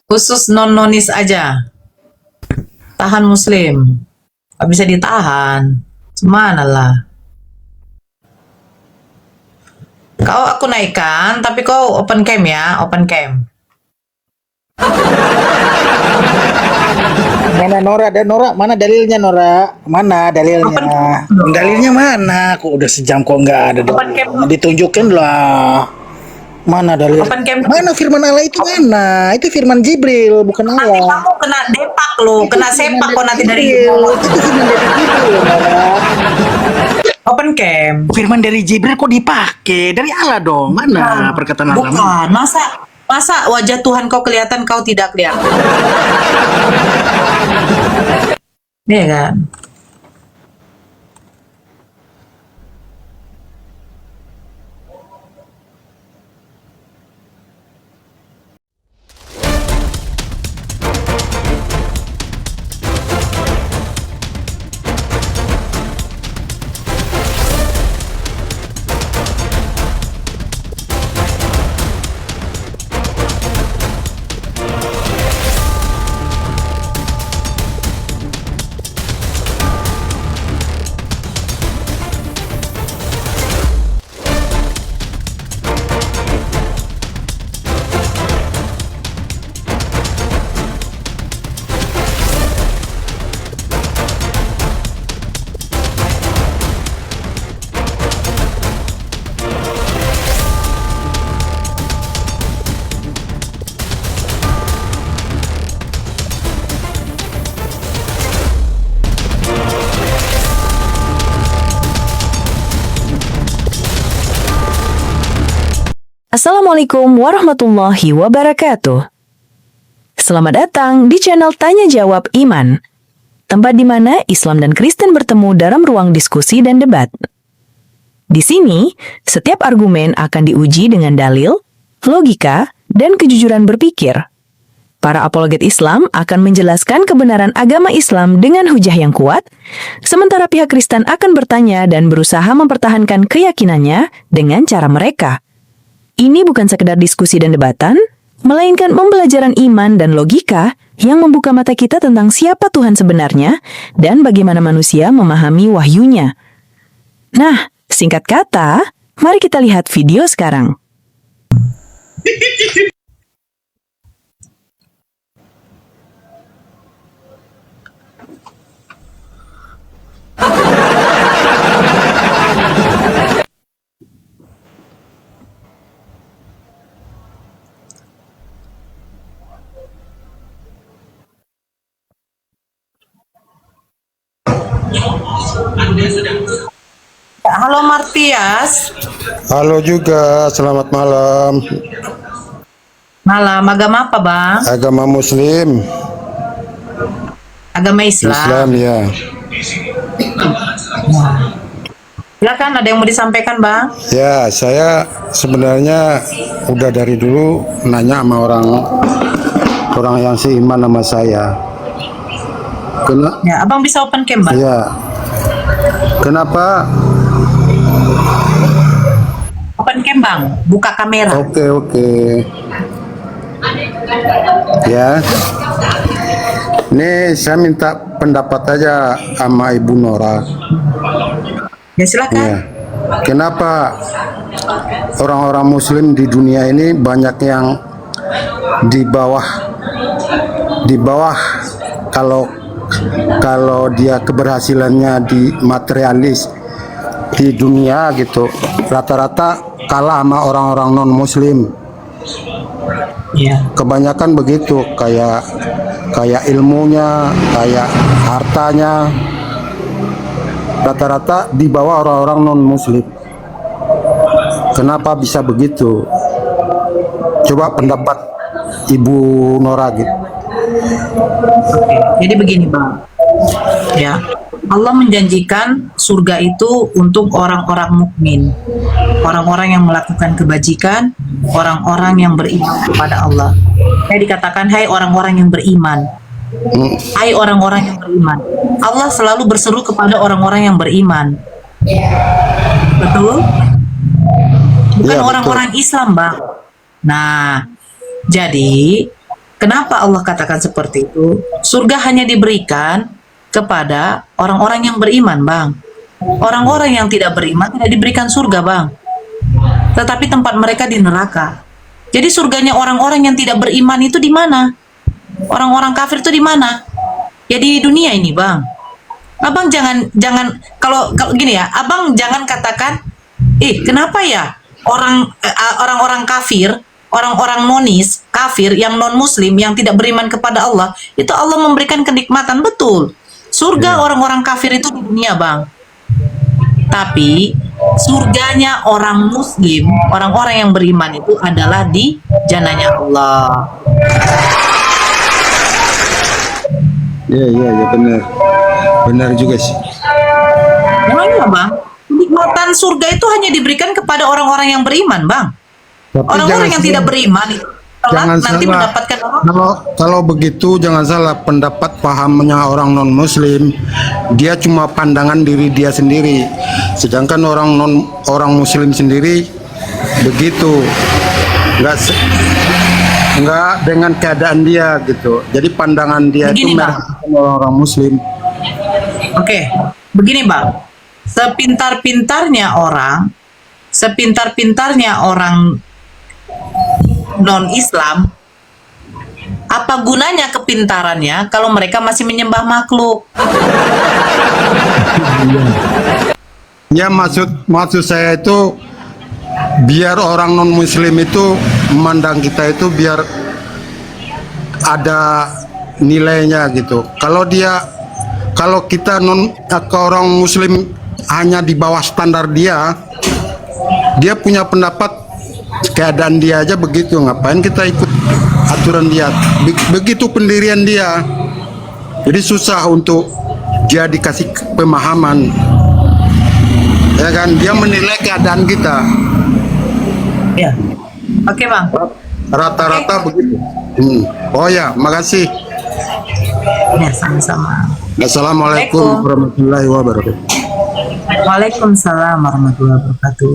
Khusus non-nonis aja. Tahan muslim. Gak bisa ditahan. Semana lah. Kau aku naikkan, tapi kau open cam ya, open cam. Mana Nora? Dan Nora, mana dalilnya Nora? Mana dalilnya? Open cam. Dalilnya mana? Kok udah sejam kok nggak ada Open cam. dalilnya? Ditunjukin lah. Mana dalil? Open cam. Mana firman Allah itu mana? Itu firman Jibril, bukan Nanti Allah. kamu kena depak lo, kena sepak kok nanti dari Jibril. Itu firman dari Jibril, Nora. open cam. Firman dari Jibril kok dipakai? Dari Allah dong. Mana perkataan Allah? Bukan, masa wajah Tuhan kau kelihatan, kau tidak kelihatan. Iya kan? Assalamualaikum warahmatullahi wabarakatuh. Selamat datang di channel Tanya Jawab Iman, tempat di mana Islam dan Kristen bertemu dalam ruang diskusi dan debat. Di sini, setiap argumen akan diuji dengan dalil, logika, dan kejujuran berpikir. Para apologet Islam akan menjelaskan kebenaran agama Islam dengan hujah yang kuat, sementara pihak Kristen akan bertanya dan berusaha mempertahankan keyakinannya dengan cara mereka. Ini bukan sekedar diskusi dan debatan, melainkan pembelajaran iman dan logika yang membuka mata kita tentang siapa Tuhan sebenarnya dan bagaimana manusia memahami wahyunya. Nah, singkat kata, mari kita lihat video sekarang. Halo Martias. Halo juga, selamat malam. Malam, agama apa bang? Agama Muslim, Agama Islam. Islam ya. Silakan, ada yang mau disampaikan bang? Ya, saya sebenarnya udah dari dulu nanya sama orang yang seiman sama saya. Ya, abang bisa open cam bang? Ya, kenapa? Open cam bang, buka kamera. Oke. Ya, ini saya minta pendapat aja sama Ibu Nora. Ya silakan. Ya. Kenapa orang-orang Muslim di dunia ini banyak yang di bawah kalau dia keberhasilannya di materialis di dunia gitu, rata-rata kalah sama orang-orang non Muslim. Iya. Kebanyakan begitu, kayak ilmunya, kayak hartanya, rata-rata di bawah orang-orang non Muslim. Kenapa bisa begitu? Coba pendapat Ibu Nora gitu. Oke, jadi begini bang. Ya, Allah menjanjikan surga itu untuk orang-orang mukmin, orang-orang yang melakukan kebajikan, orang-orang yang beriman kepada Allah. Saya dikatakan, hai orang-orang yang beriman, hai orang-orang yang beriman. Allah selalu berseru kepada orang-orang yang beriman. Betul? Bukan Iya, orang-orang Islam, bang. Nah, jadi Kenapa Allah katakan seperti itu? Surga hanya diberikan kepada orang-orang yang beriman, Bang. Orang-orang yang tidak beriman tidak diberikan surga, Bang. Tetapi tempat mereka di neraka. Jadi surganya orang-orang yang tidak beriman itu di mana? Orang-orang kafir itu di mana? Ya di dunia ini, Bang. Abang jangan kalau gini ya, Abang jangan katakan, kenapa ya orang-orang kafir, orang-orang nonis, kafir yang non muslim yang tidak beriman kepada Allah, itu Allah memberikan kenikmatan, betul. Surga orang-orang kafir itu di dunia, Bang. Tapi surganya orang muslim, orang-orang yang beriman itu adalah di jannahnya Allah. Iya, benar. Benar juga sih. Makanya, Bang, kenikmatan surga itu hanya diberikan kepada orang-orang yang beriman, Bang. Tapi Orang-orang yang tidak beriman itu jangan nanti salah. mendapatkan Kalau begitu jangan salah, pendapat pahamnya orang non muslim, dia cuma pandangan diri dia sendiri, sedangkan orang muslim sendiri begitu, nggak dengan keadaan dia gitu. Jadi pandangan dia Begini, itu Bang. merendahkan orang muslim. Oke, begini, Bang. Sepintar-pintarnya orang non-Islam, apa gunanya kepintarannya kalau mereka masih menyembah makhluk? Ya maksud saya itu biar orang non muslim itu memandang kita itu biar ada nilainya gitu. Kalau kita ke orang muslim hanya di bawah standar dia punya pendapat, keadaan dia aja begitu, ngapain kita ikut aturan dia? Begitu pendirian dia, jadi susah untuk dia dikasih pemahaman, ya kan? Dia menilai keadaan kita. Ya, oke, Bang. Rata-rata begitu. Oh ya, makasih. Ya, sama-sama. Assalamualaikum warahmatullahi wabarakatuh. Waalaikumsalam warahmatullahi wabarakatuh.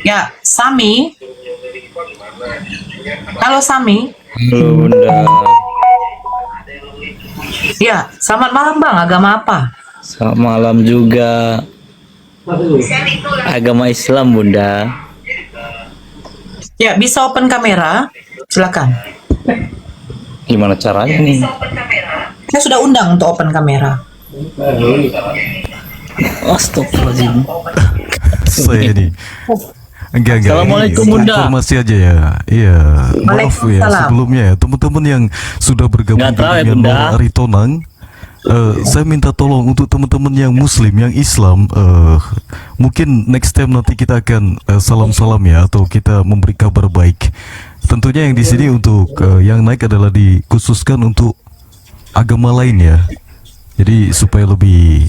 Ya, Sami. Halo, Sami. Halo Bunda, Ya, selamat malam, Bang. Agama apa? selamat malam juga. Agama Islam Bunda. Ya, bisa open kamera? Silakan. Gimana caranya nih? Saya sudah undang untuk open kamera. Astagfirullahaladzim. Saya nih. Enggak. Assalamualaikum, Ini Bunda. informasi aja ya. Iya. Maaf ya Waalaikumsalam. sebelumnya ya teman-teman yang sudah bergabung Nggak tahu ya, dengan Bunda. Nur Aritonang. Saya minta tolong untuk teman-teman yang Muslim, yang Islam, mungkin next time nanti kita akan salam-salam ya, atau kita memberi kabar baik. Tentunya yang di sini untuk yang naik adalah dikhususkan untuk agama lain ya. Jadi supaya lebih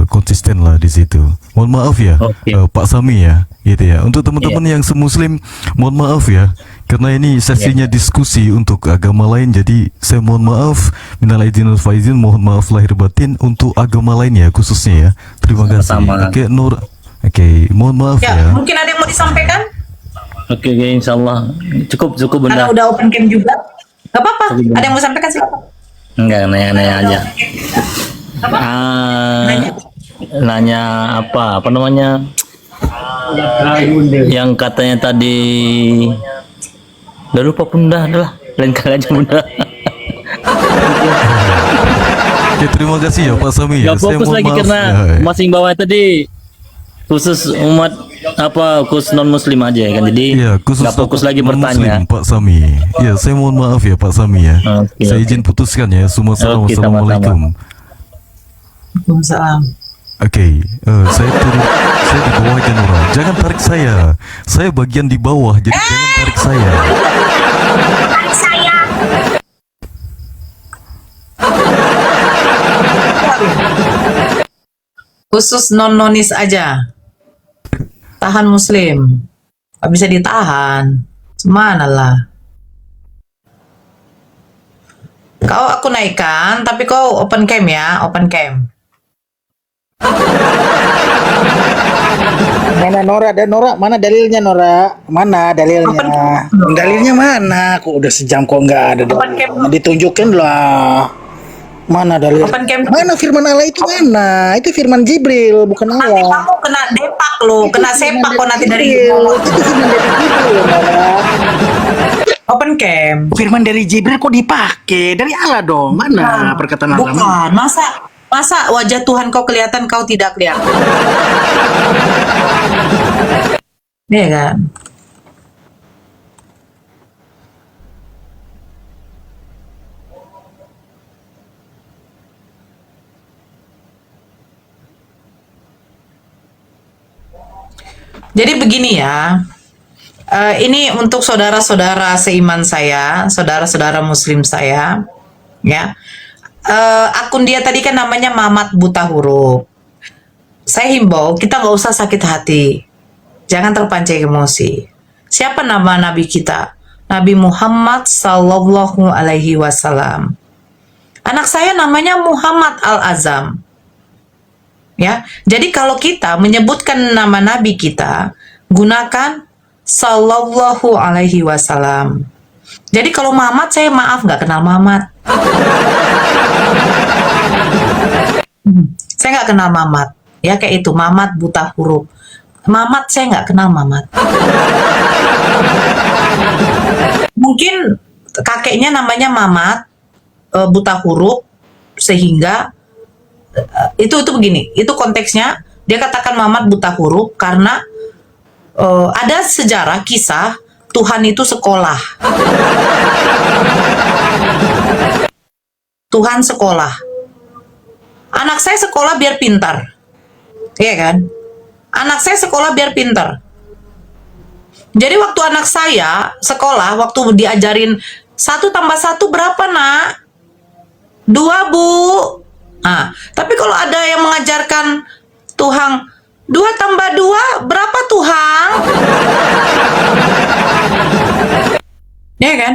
konsisten lah di situ. Mohon maaf ya, Oke. Pak Sami ya, gitu ya. Untuk teman-teman yang semuslim, mohon maaf ya, karena ini sesinya diskusi untuk agama lain. Jadi saya mohon maaf, minal aidin wal faizin, mohon maaf lahir batin untuk agama lain ya khususnya ya. Terima kasih. Sama-sama. Oke Nur, oke, mohon maaf Ya, ya. mungkin ada yang mau disampaikan? Oke, insya Allah cukup Karena Bunda. udah open cam juga. Gak apa-apa. Cukup, Bunda. Ada yang mau sampaikan silakan. Enggak, nanya-nanya aja. Nanya apa namanya? Yang katanya tadi udah lupa Bunda, adalah lain kali aja Bunda. Oke, terima kasih ya Pak Sami ya. Gak Saya fokus mohon lagi maaf karena ya. masing bawah tadi khusus umat khusus non muslim aja ya kan, jadi Iya, khusus nggak fokus untuk lagi bertanya. non-Muslim, Pak Sami. Ya, saya mohon maaf ya Pak Sami ya. Oke, Saya oke. izin putuskan ya. Semua salam. Oke, sama-sama. Wassalamualaikum. Waalaikumsalam. Oke, saya turun, saya di bawah aja Nora. Jangan tarik saya. Saya bagian di bawah, jadi jangan tarik saya. Khusus non-nonis aja. Tahan muslim. Gak bisa ditahan. Semana lah. Kau aku naikkan, tapi kau open cam ya, open cam. Mana Nora? Dan Nora, mana dalilnya Nora? Mana dalilnya? Open cam. Dalilnya mana? Kok udah sejam kok nggak ada Open cam. dalilnya? Ditunjukin lah. Mana dalil? Open cam. Mana firman Allah itu mana? Itu firman Jibril, bukan Nanti Allah. kamu kena depak lo, kena sepak kok nanti dari Jibril. Itu firman dari Jibril, Nora. open cam. Firman dari Jibril kok dipakai? Dari Allah dong. Mana perkataan Allah? Bukan, masa wajah Tuhan kau kelihatan, kau tidak kelihatan. Iya kan? Jadi begini ya, ini untuk saudara-saudara seiman saya, saudara-saudara Muslim saya, ya. Akun dia tadi kan namanya Mamat Buta Huruf. Saya himbau kita nggak usah sakit hati, jangan terpancing emosi. Siapa nama Nabi kita? Nabi Muhammad Sallallahu Alaihi Wasallam. Anak saya namanya Muhammad Al-Azam. Ya, jadi kalau kita menyebutkan nama Nabi kita, gunakan Sallallahu Alaihi Wasallam. Jadi kalau Mamat, saya maaf nggak kenal Mamat. Saya nggak kenal Mamat. Ya kayak itu, Mamat Buta Huruf. Mamat saya nggak kenal Mamat. Mungkin kakeknya namanya Mamat Buta Huruf, sehingga itu begini, itu konteksnya dia katakan Mamat Buta Huruf karena ada sejarah kisah Tuhan itu sekolah. Tuhan sekolah. Anak saya sekolah biar pintar. Iya kan? Anak saya sekolah biar pintar. Jadi waktu anak saya sekolah, waktu diajarin 1 tambah 1 berapa nak? 2 bu. Nah, tapi kalau ada yang mengajarkan Tuhan 2 tambah 2 berapa Tuhan? Ya kan?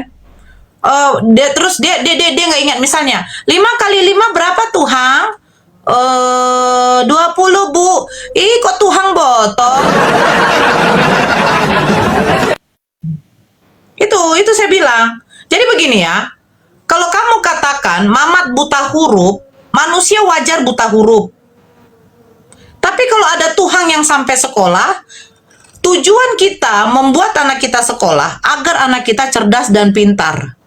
Terus dia nggak ingat, misalnya 5 kali 5 berapa Tuhan? 20 bu. Ih kok Tuhan botol? Itu saya bilang. Jadi begini ya, kalau kamu katakan Mamat buta huruf, manusia wajar buta huruf. Tapi kalau ada Tuhan yang sampai sekolah, tujuan kita membuat anak kita sekolah agar anak kita cerdas dan pintar.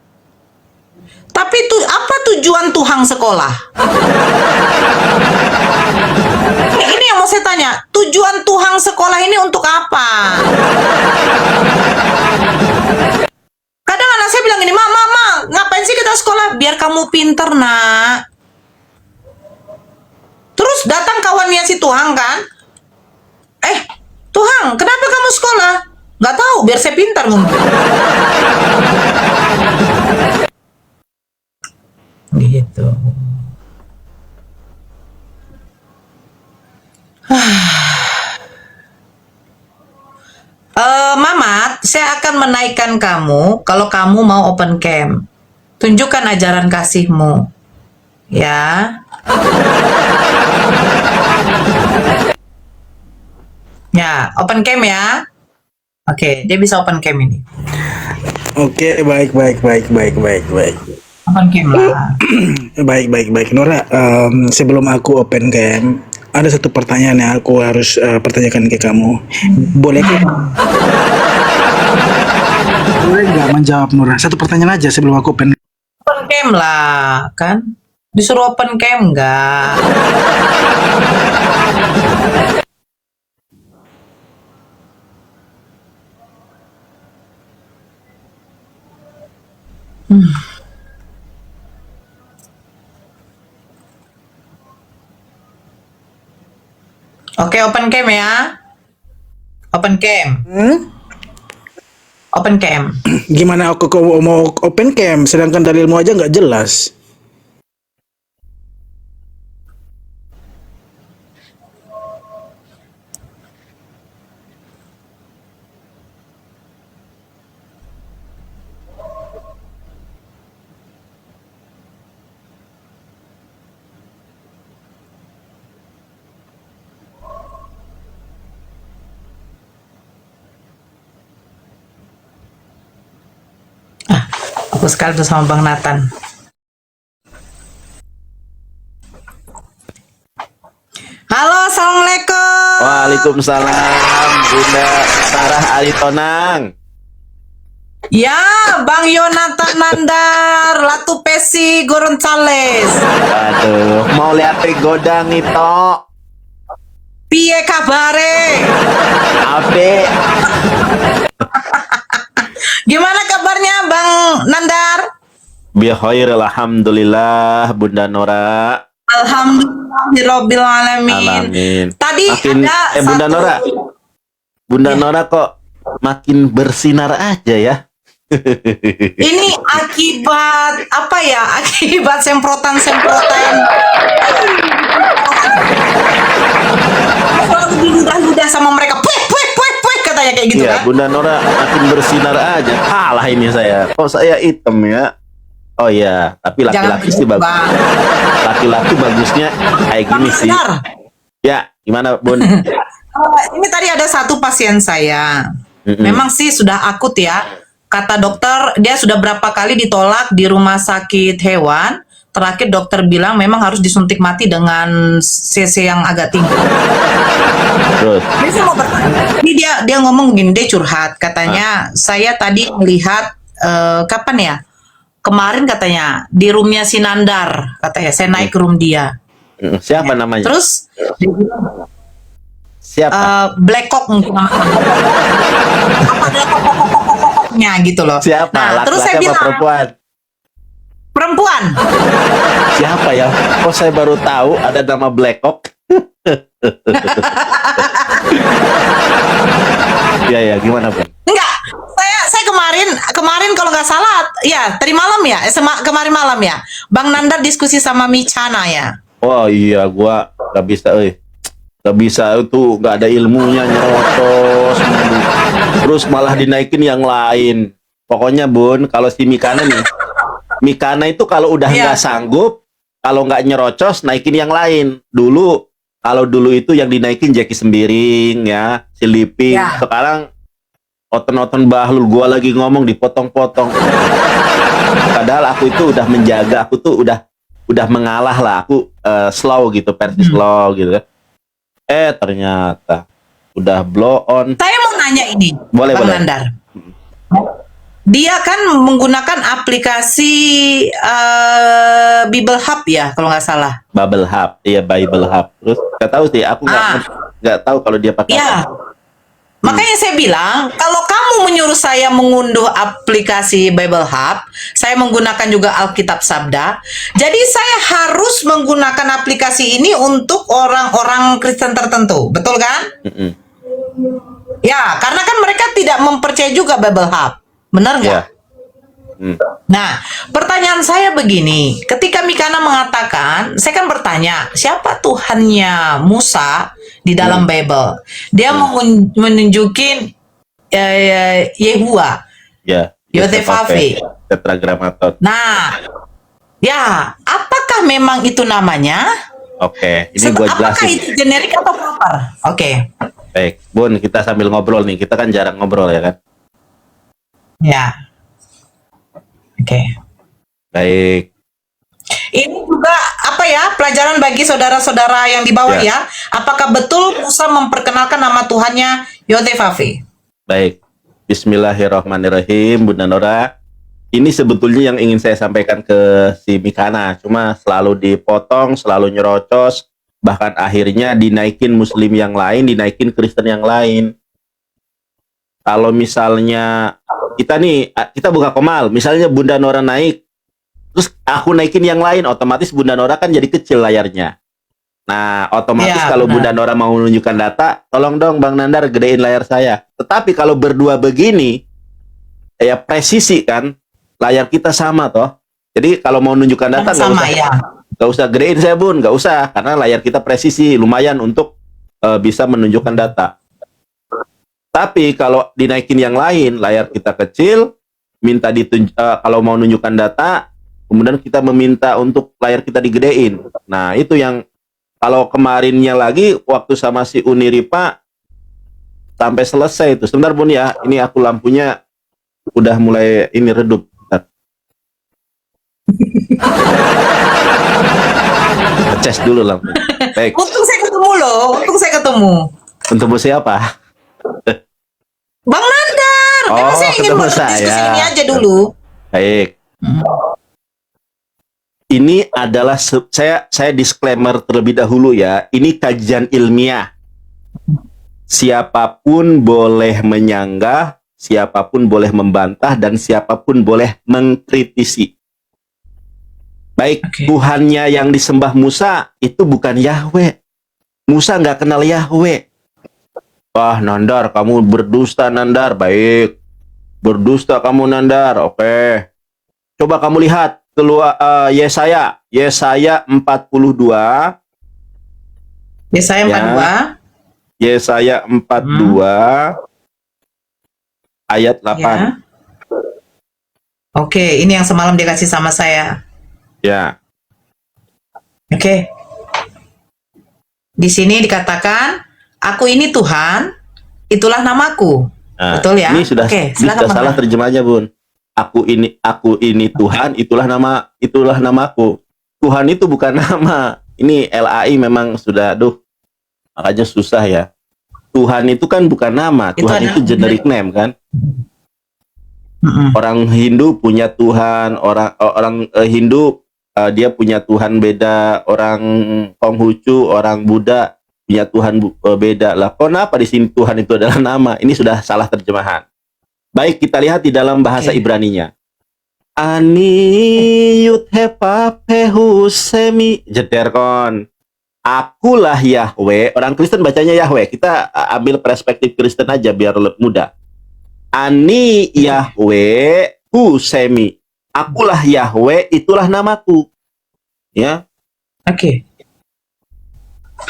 Tapi apa tujuan Tuhan sekolah? Ini yang mau saya tanya, tujuan Tuhan sekolah ini untuk apa? Kadang anak saya bilang gini, Mama, ngapain sih kita sekolah? Biar kamu pinter, nak. Terus datang kawannya si Tuhan kan, Tuhan, kenapa kamu sekolah? Nggak tahu, biar saya pintar mungkin. Gitu. Mamat, saya akan menaikkan kamu kalau kamu mau open cam. Tunjukkan ajaran kasihmu. Ya. Ya, open cam ya. Oke, dia bisa open cam ini. Oke, baik. Open cam lah. Baik. Nora, sebelum aku open cam, ada satu pertanyaan yang aku harus pertanyakan ke kamu. Boleh nggak menjawab, Nora? Satu pertanyaan aja sebelum aku open. Open cam lah, kan? Disuruh open cam enggak? Oke, open cam ya. Open cam. Open cam. Gimana aku mau open cam, sedangkan dalilmu aja nggak jelas. Fokus sekali tuh sama Bang Nathan. Halo, assalamualaikum. Waalaikumsalam, Bunda Sarah Aritonang. Ya, Bang Yonatan Nandar, Latu Pesi Gorontales. Aduh, mau lihat godang itu. Piye kabare? Ape, Gimana kabarnya Bang Nandar? bikhair, alhamdulillah, Bunda Nora. Alhamdulillahirabbil alamin. Alamin. Tadi Makin, ada Bunda satu. Nora. Bunda Ya. Nora kok makin bersinar aja ya. Ini akibat apa ya? Akibat semprotan-semprotan. Selalu diludah-ludah sama mereka. Puih, katanya kayak gitu Iya, kan. Bunda Nora makin bersinar aja. Kalah ini saya. Kok saya hitam ya? Oh iya, tapi Jangan laki-laki sih begitu, bagus. Bang. Laki-laki bagusnya kayak gini sih. Benar. Ya, gimana, Bun? Ini tadi ada satu pasien saya. Memang sih sudah akut ya. Kata dokter, dia sudah berapa kali ditolak di rumah sakit hewan. Terakhir dokter bilang memang harus disuntik mati dengan cc yang agak tinggi. Terus, Ini saya mau bertanya. Ini dia ngomong gini, dia curhat. Katanya, saya tadi melihat kapan ya? Kemarin katanya di roomnya si Nandar. Katanya saya naik ke room dia. siapa namanya? Terus dia bilang, Siapa? Black Cock mungkin nama. Apa ada kokoknya gitu loh. Siapa? Nah, terus Laki-laki saya apa bilang perempuan? perempuan. Siapa ya? Kok saya baru tahu ada nama Black Cock? Ya, gimana, Bun? Enggak. Saya kemarin kalau nggak salah ya tadi malam ya, kemarin malam ya. Bang Nandar diskusi sama Micana ya. Oh iya, gua nggak bisa, nggak bisa itu, nggak ada ilmunya, nyerocos, terus malah dinaikin yang lain. Pokoknya Bun, kalau si Mikana nih, Mikana itu kalau udah Iya. nggak sanggup, kalau nggak nyerocos, naikin yang lain. Kalau dulu itu yang dinaikin Jackie Sembiring ya, si Liping. Iya. Sekarang oton-oton Bahlul, gua lagi ngomong dipotong-potong. Padahal aku itu udah menjaga, aku tuh udah mengalah lah, aku slow gitu, versi slow gitu kan. Ternyata udah blow on. Saya mau nanya ini, Boleh, Bang boleh. Nandar. Dia kan menggunakan aplikasi Bible Hub ya, kalau nggak salah. Bubble Hub, iya Bible Hub. Terus nggak tahu sih, aku nggak tahu kalau dia pakai. Ya. apa. Makanya saya bilang, kalau kamu menyuruh saya mengunduh aplikasi Bible Hub, saya menggunakan juga Alkitab Sabda, jadi saya harus menggunakan aplikasi ini untuk orang-orang Kristen tertentu, betul kan? Mm-mm. Ya, karena kan mereka tidak mempercayai juga Bible Hub, benar nggak? Iya. Hmm. Nah, pertanyaan saya begini, ketika Mikana mengatakan, saya kan bertanya, siapa Tuhannya Musa di dalam Bible? Dia menunjukin Yehua, Ya. Yotevave. Tetragrammaton. Nah, ya, apakah memang itu namanya? Oke, ini gue Apakah jelasin. itu generik atau proper? Oke, Baik, Bun, kita sambil ngobrol nih. Kita kan jarang ngobrol ya kan. ya, oke. Baik. Ini juga apa ya, pelajaran bagi saudara-saudara yang di bawah Ya. ya. Apakah betul Musa memperkenalkan nama Tuhannya Yotevave? Baik. Bismillahirrahmanirrahim, Bunda Nora. Ini sebetulnya yang ingin saya sampaikan ke si Mikana, cuma selalu dipotong, selalu nyerocos, bahkan akhirnya dinaikin Muslim yang lain, dinaikin Kristen yang lain. Kalau misalnya kita buka komal, misalnya Bunda Nora naik, terus aku naikin yang lain, otomatis Bunda Nora kan jadi kecil layarnya. Nah, otomatis Ya, kalau benar. Bunda Nora mau menunjukkan data, tolong dong Bang Nandar gedein layar saya. Tetapi kalau berdua begini, ya presisi kan, layar kita sama toh. Jadi kalau mau menunjukkan data nggak Sama usah, ya. nggak usah gedein saya Bun, nggak usah, karena layar kita presisi, lumayan untuk bisa menunjukkan data. Tapi kalau dinaikin yang lain, layar kita kecil, kalau mau menunjukkan data, kemudian kita meminta untuk layar kita digedein. Nah, itu yang kalau kemarinnya lagi waktu sama si Uniripa sampai selesai itu. Sebentar Bun ya, ini aku lampunya udah mulai ini redup. Bentar. Ngecas dulu langsung. Baik. Untung saya ketemu loh, untung saya ketemu. Untuk siapa? Bang Nandar, Oh, memang saya ingin ketemu berdiskusi saya. ini aja dulu. Baik. Ini adalah saya disclaimer terlebih dahulu ya. Ini kajian ilmiah. Siapapun boleh menyanggah, siapapun boleh membantah, dan siapapun boleh mengkritisi. Baik, Oke. Tuhannya yang disembah Musa itu bukan Yahweh. Musa nggak kenal Yahweh. Wah, Nandar, kamu berdusta, Nandar. Baik. Berdusta kamu, Nandar. Oke. Coba kamu lihat keluar Yesaya 42. Yesaya Ya. 42. Yesaya 42 ayat 8. Ya. Oke, ini yang semalam dikasih sama saya. Ya. Oke. Di sini dikatakan, aku ini Tuhan, itulah namaku. Nah, Betul ya? Ini sudah, Oke, ini silakan sudah Bang salah Nandar. terjemahnya, Bun. Aku ini Tuhan, itulah namaku. Tuhan itu bukan nama. Ini LAI memang sudah, makanya susah ya. Tuhan itu kan bukan nama. Itu Tuhan adalah itu generic name kan. Mm-mm. Orang Hindu punya Tuhan, orang Hindu dia punya Tuhan beda, orang Konghucu, orang Buddha punya Tuhan beda. Lah, kenapa di sini Tuhan itu adalah nama? Ini sudah salah terjemahan. Baik, kita lihat di dalam bahasa Oke. Ibraninya. Ani yudhepapehu semi jederkon. Akulah Yahweh. Orang Kristen bacanya Yahweh. Kita ambil perspektif Kristen aja biar lebih mudah. Ani Yahweh husemi. Akulah Yahweh, itulah namaku. Ya. Oke.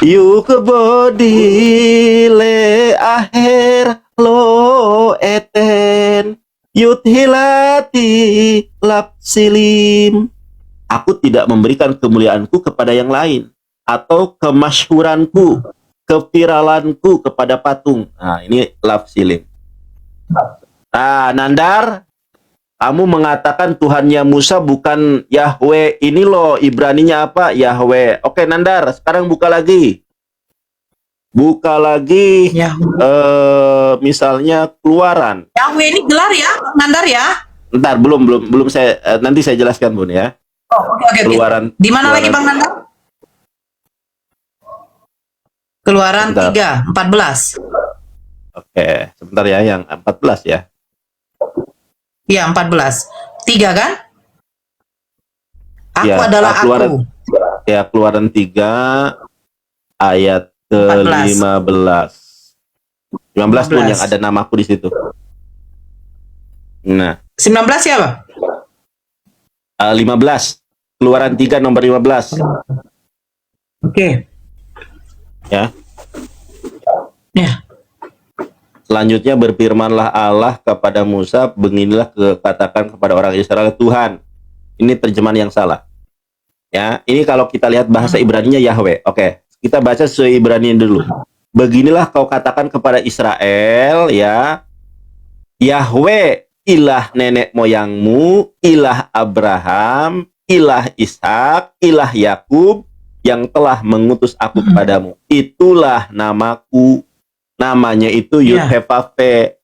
Yuk bodi le aher lo eten yut hilati lapsilim. Aku tidak memberikan kemuliaanku kepada yang lain atau kemasyhuranku, keviralanku kepada patung. Nah, ini lapsilim. Nah, Nandar, kamu mengatakan Tuhannya Musa bukan Yahweh. Ini loh Ibraninya apa? Yahweh. Oke, Nandar, sekarang buka lagi. Buka lagi misalnya Keluaran. Yahweh ini gelar ya, Bang Nandar ya? Ntar belum saya nanti saya jelaskan, Bun ya. Oh, oke. Keluaran. Di mana lagi Keluaran. Bang Nandar? Keluaran Bentar. 3, 14. Oke, sebentar ya, yang 14 ya. Iya, 14. 3 kan? Aku Ya, adalah Keluaran, aku. ya, Keluaran 3 ayat ke-15. 15 pun yang ada namaku di situ. Nah, 19 siapa? 15. Keluaran 3 nomor 15. Oke. Ya. Ya. Selanjutnya berfirmanlah Allah kepada Musa, beginilah katakan kepada orang Israel, Tuhan. Ini terjemahan yang salah. Ya, ini kalau kita lihat bahasa Ibraninya Yahweh. Oke, kita baca sesuai Ibrani dulu. Beginilah kau katakan kepada Israel, ya. Yahweh, ilah nenek moyangmu, ilah Abraham, ilah Ishak, ilah Yakub, yang telah mengutus aku kepadamu. Itulah namaku. Namanya itu Yud-He-Vav-He.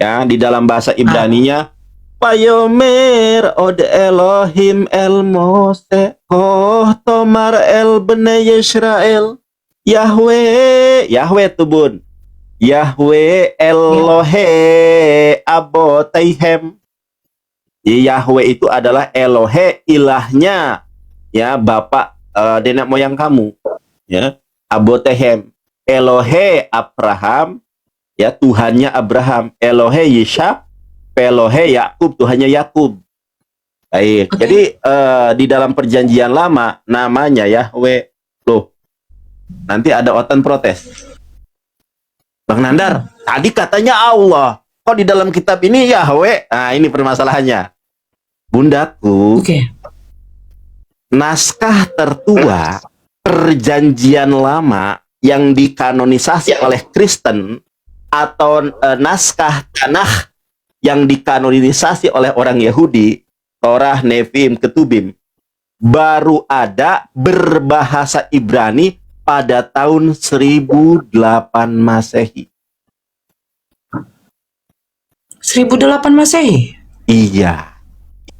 Ya, di dalam bahasa Ibraninya Payomer od Elohim el Mose koh tomar el bene Yisrael Yahweh. Yahweh tuh, Bun. Yahweh Elohe abotaihem. Yahweh itu adalah Elohe, ilahnya, ya, bapak nenek moyang kamu, ya. Abotaihem. Elohe Abraham, ya, Tuhannya Abraham. Elohe Yishak, Elohe Yakub, Tuhannya Yakub. Baik. Jadi di dalam perjanjian lama namanya Yahweh. Loh, nanti ada otan protes. Bang Nandar, tadi katanya Allah. Kok di dalam kitab ini Yahweh? Nah, ini permasalahannya. Bundaku, naskah tertua perjanjian lama yang dikanonisasi oleh Kristen atau naskah Tanakh yang dikanonisasi oleh orang Yahudi Torah, Nevim, Ketubim baru ada berbahasa Ibrani pada tahun 1008 Masehi. 1008 Masehi. Iya.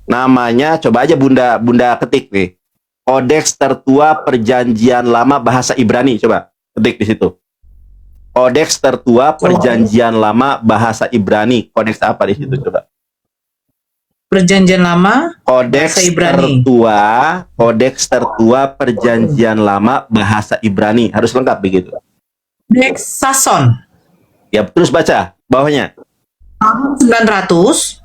Namanya coba aja Bunda ketik nih. Kodeks tertua Perjanjian Lama bahasa Ibrani, coba ketik di situ. Kodeks tertua Perjanjian Lama bahasa Ibrani. Kodeks apa di situ coba? Perjanjian Lama Kodeks bahasa Ibrani. Kodeks tertua Perjanjian Lama bahasa Ibrani. Harus lengkap begitu. Kodeks Sason. Ya, terus baca bawahnya. Tahun 900.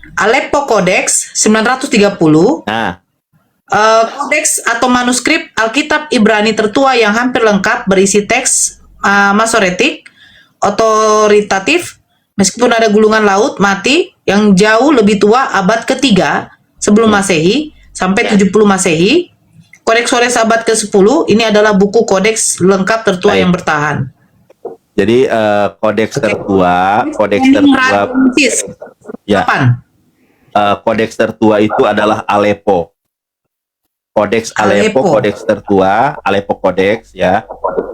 Aleppo Codex 930. Nah, Kodeks atau manuskrip Alkitab Ibrani tertua yang hampir lengkap berisi teks masoretik, otoritatif, meskipun ada gulungan laut mati yang jauh lebih tua abad ketiga sebelum Masehi sampai 70 Masehi. Kodeks abad ke-10 ini adalah buku kodeks lengkap tertua baik. yang bertahan. Jadi kodeks tertua ya. Kapan? Kodeks tertua itu adalah Aleppo. Kodeks Aleppo, kodeks tertua, Aleppo Kodeks ya.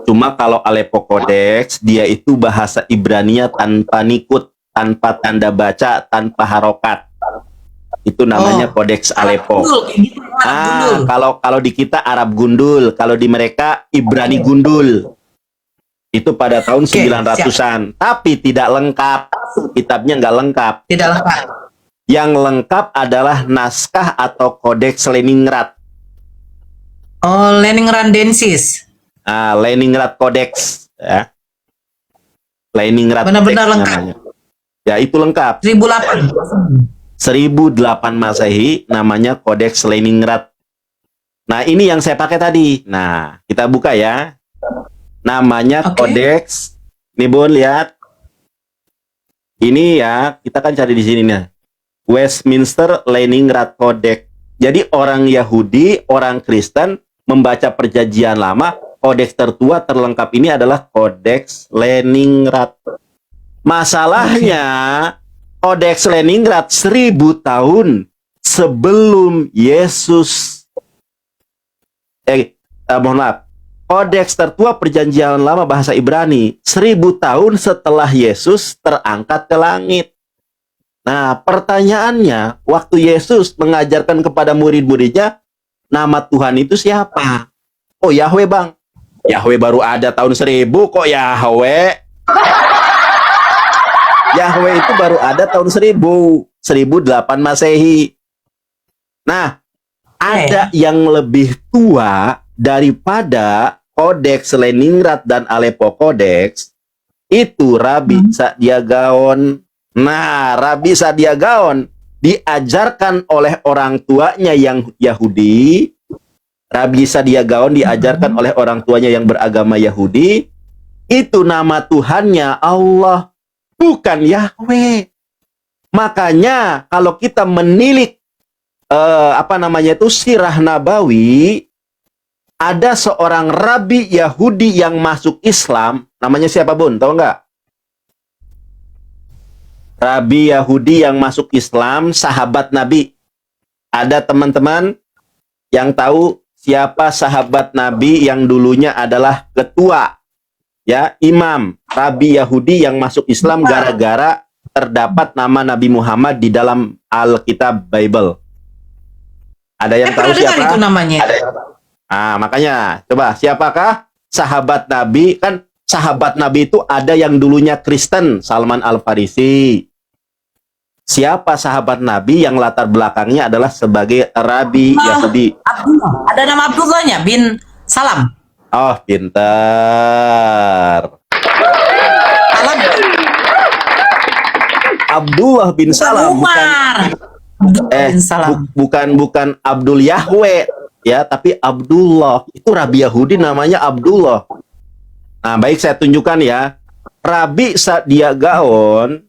Cuma kalau Aleppo Kodeks dia itu bahasa Ibrania tanpa nikut, tanpa tanda baca, tanpa harokat. Itu namanya Kodeks Aleppo. Kalau di kita Arab gundul, kalau di mereka Ibrani gundul. Itu pada tahun 900-an. Tapi tidak lengkap. Kitabnya nggak lengkap. Tidak lengkap. Yang lengkap adalah naskah atau Kodeks Leningrad. Oh, Leningrandensis. Leningrad Kodeks ya. Leningrad Benar-benar Kodeks lengkap. namanya. Ya, itu lengkap. 1008. 1008 Masehi namanya Kodeks Leningrad. Nah, ini yang saya pakai tadi. Nah, kita buka ya. Namanya Kodeks. Nih Bun, lihat. Ini ya, kita kan cari di sini nih. Westminster Leningrad Codex. Jadi orang Yahudi, orang Kristen membaca Perjanjian Lama, kodeks tertua terlengkap ini adalah Kodeks Leningrad. Masalahnya, Kodeks Leningrad 1000 tahun sebelum Yesus. Mohon maaf. Kodeks tertua Perjanjian Lama bahasa Ibrani 1000 tahun setelah Yesus terangkat ke langit. Nah, pertanyaannya, waktu Yesus mengajarkan kepada murid-muridnya, nama Tuhan itu siapa? Oh, Yahweh, Bang. Yahweh baru ada tahun 1000 kok Yahweh. Yahweh itu baru ada tahun 1008 Masehi. Nah, ada yang lebih tua daripada Kodeks Leningrad dan Aleppo Kodeks, itu Rabi Sadia Gaon. Nah, Rabi Sadia Gaon diajarkan oleh orang tuanya yang Yahudi. Rabi Sadia Gaon diajarkan oleh orang tuanya yang beragama Yahudi. Itu nama Tuhannya Allah, bukan Yahweh. Makanya kalau kita menilik sirah nabawi, ada seorang rabi Yahudi yang masuk Islam, namanya siapa Bun? Tahu nggak? Rabi Yahudi yang masuk Islam, sahabat Nabi. Ada teman-teman yang tahu siapa sahabat Nabi yang dulunya adalah ketua, ya, imam, rabi Yahudi yang masuk Islam gara-gara terdapat nama Nabi Muhammad di dalam Alkitab Bible. Ada yang tahu siapa? Itu namanya. Makanya coba siapakah sahabat Nabi? Kan sahabat Nabi itu ada yang dulunya Kristen, Salman Al-Farisi. Siapa sahabat Nabi yang latar belakangnya adalah sebagai rabi Yahudi? Abdullah. Ada nama Abdullahnya bin Salam. Oh, pintar. Salam. Abdullah bin Salam, Umar. Bin Salam. bukan Abdul Yahweh ya, tapi Abdullah. Itu rabi Yahudi namanya Abdullah. Nah, baik, saya tunjukkan ya. Rabi Sadia Gaon.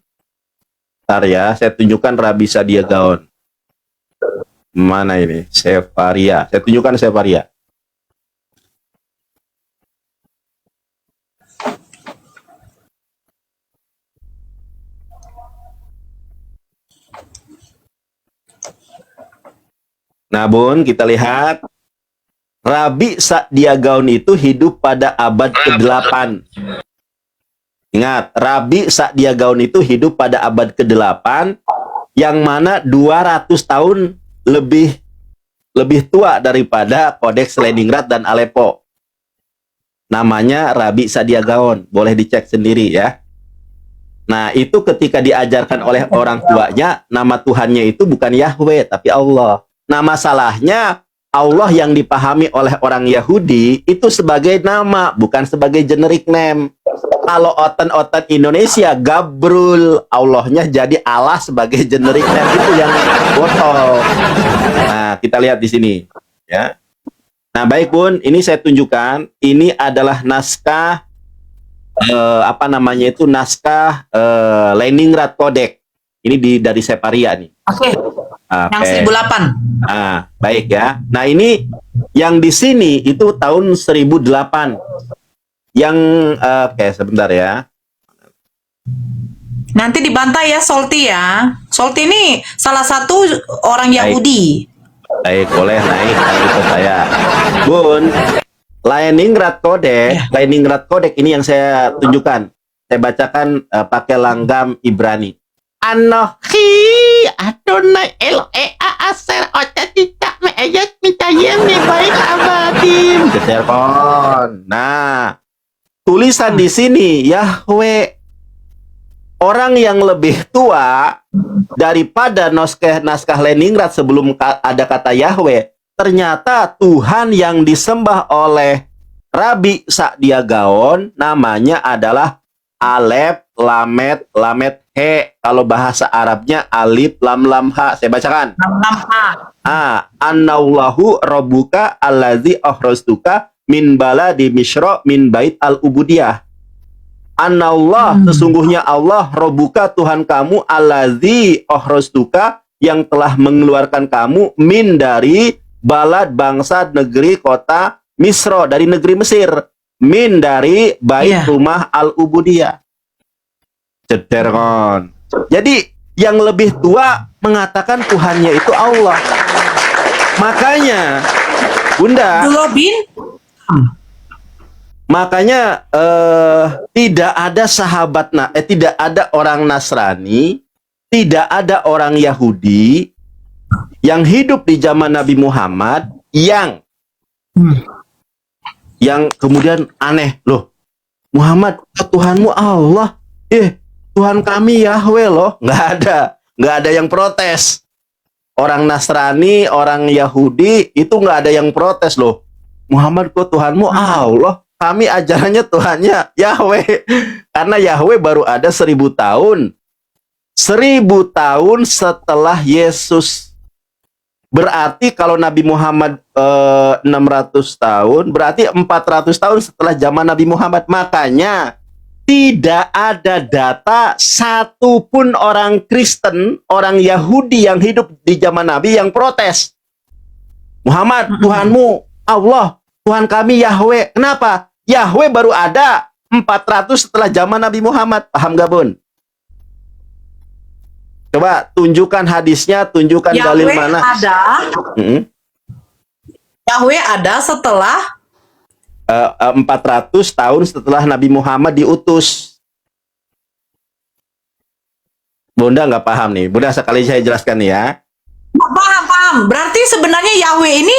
Bentar ya, saya tunjukkan Rabi Sadia Gaon. Mana ini? Sefaria. Saya tunjukkan Sefaria. Nah, Bun, kita lihat Rabi Sa'diagaun itu hidup pada abad ke-8. Ingat, Rabi Sa'diagaun itu hidup pada abad ke-8, yang mana 200 tahun lebih tua daripada Kodeks Leningrad dan Aleppo. Namanya Rabi Sa'diagaun, boleh dicek sendiri ya. Nah, itu ketika diajarkan oleh orang tuanya, nama Tuhannya itu bukan Yahweh, tapi Allah. Nah, masalahnya Allah yang dipahami oleh orang Yahudi itu sebagai nama, bukan sebagai generic name. Kalau oten-oten Indonesia, Gabrul, Allahnya jadi Allah sebagai generic name, itu yang botol. Nah, kita lihat di sini, ya. Nah, baik Bun, ini saya tunjukkan, ini adalah naskah naskah Leningrad Codex. Ini dari Separia nih. Oke. Yang 1008. Nah, baik ya. Nah, ini yang di sini itu tahun 1008. Yang sebentar ya. Nanti dibantai ya Solti ya. Solti ini salah satu orang Yahudi. Baik, boleh naik itu saya. Bun, Leningrad Codex ini yang saya tunjukkan. Saya bacakan pakai langgam Ibrani. Anohi Adonai Eloea Aser Ocatita Me'ayat Mitayem Baik Abadim. Keterpon. Nah, tulisan di sini Yahweh. Orang yang lebih tua daripada naskah Leningrad sebelum ada kata Yahweh, ternyata Tuhan yang disembah oleh Rabi Sa'diagaun namanya adalah Alef Lamet Lamet He. Kalau bahasa Arabnya Alif Lam Lam Ha. Saya bacakan. Lam Lam Ha. Annallahu Rabbuka allazi akhrastuka min baladi Misra min bait al-ubudiyah. Annallah, sesungguhnya Allah, Rabbuka, Tuhan kamu, allazi akhrastuka, yang telah mengeluarkan kamu min dari balad, bangsa, negeri, kota Misra, dari negeri Mesir, min dari bait rumah al-ubudiyah. Cederon. Jadi yang lebih tua mengatakan Tuhannya itu Allah. Makanya Bunda, makanya tidak ada tidak ada orang Nasrani, tidak ada orang Yahudi yang hidup di zaman Nabi Muhammad yang kemudian aneh, loh, Muhammad, Tuhanmu Allah, Tuhan kami Yahweh loh. Nggak ada yang protes. Orang Nasrani, orang Yahudi itu nggak ada yang protes loh. Muhammad, kok Tuhanmu Allah? Kami ajarannya Tuhannya Yahweh. Karena Yahweh baru ada 1000 tahun. 1000 tahun setelah Yesus. Berarti kalau Nabi Muhammad 600 tahun, berarti 400 tahun setelah zaman Nabi Muhammad. Makanya tidak ada data satupun orang Kristen, orang Yahudi yang hidup di zaman Nabi yang protes. Muhammad, Tuhanmu Allah, Tuhan kami Yahweh. Kenapa? Yahweh baru ada 400 setelah zaman Nabi Muhammad. Paham gak, Bun? Coba tunjukkan hadisnya, tunjukkan dalil mana. Yahweh ada setelah 400 tahun setelah Nabi Muhammad diutus. Bunda nggak paham nih. Bunda sekali saya jelaskan nih ya. Paham. Berarti sebenarnya Yahweh ini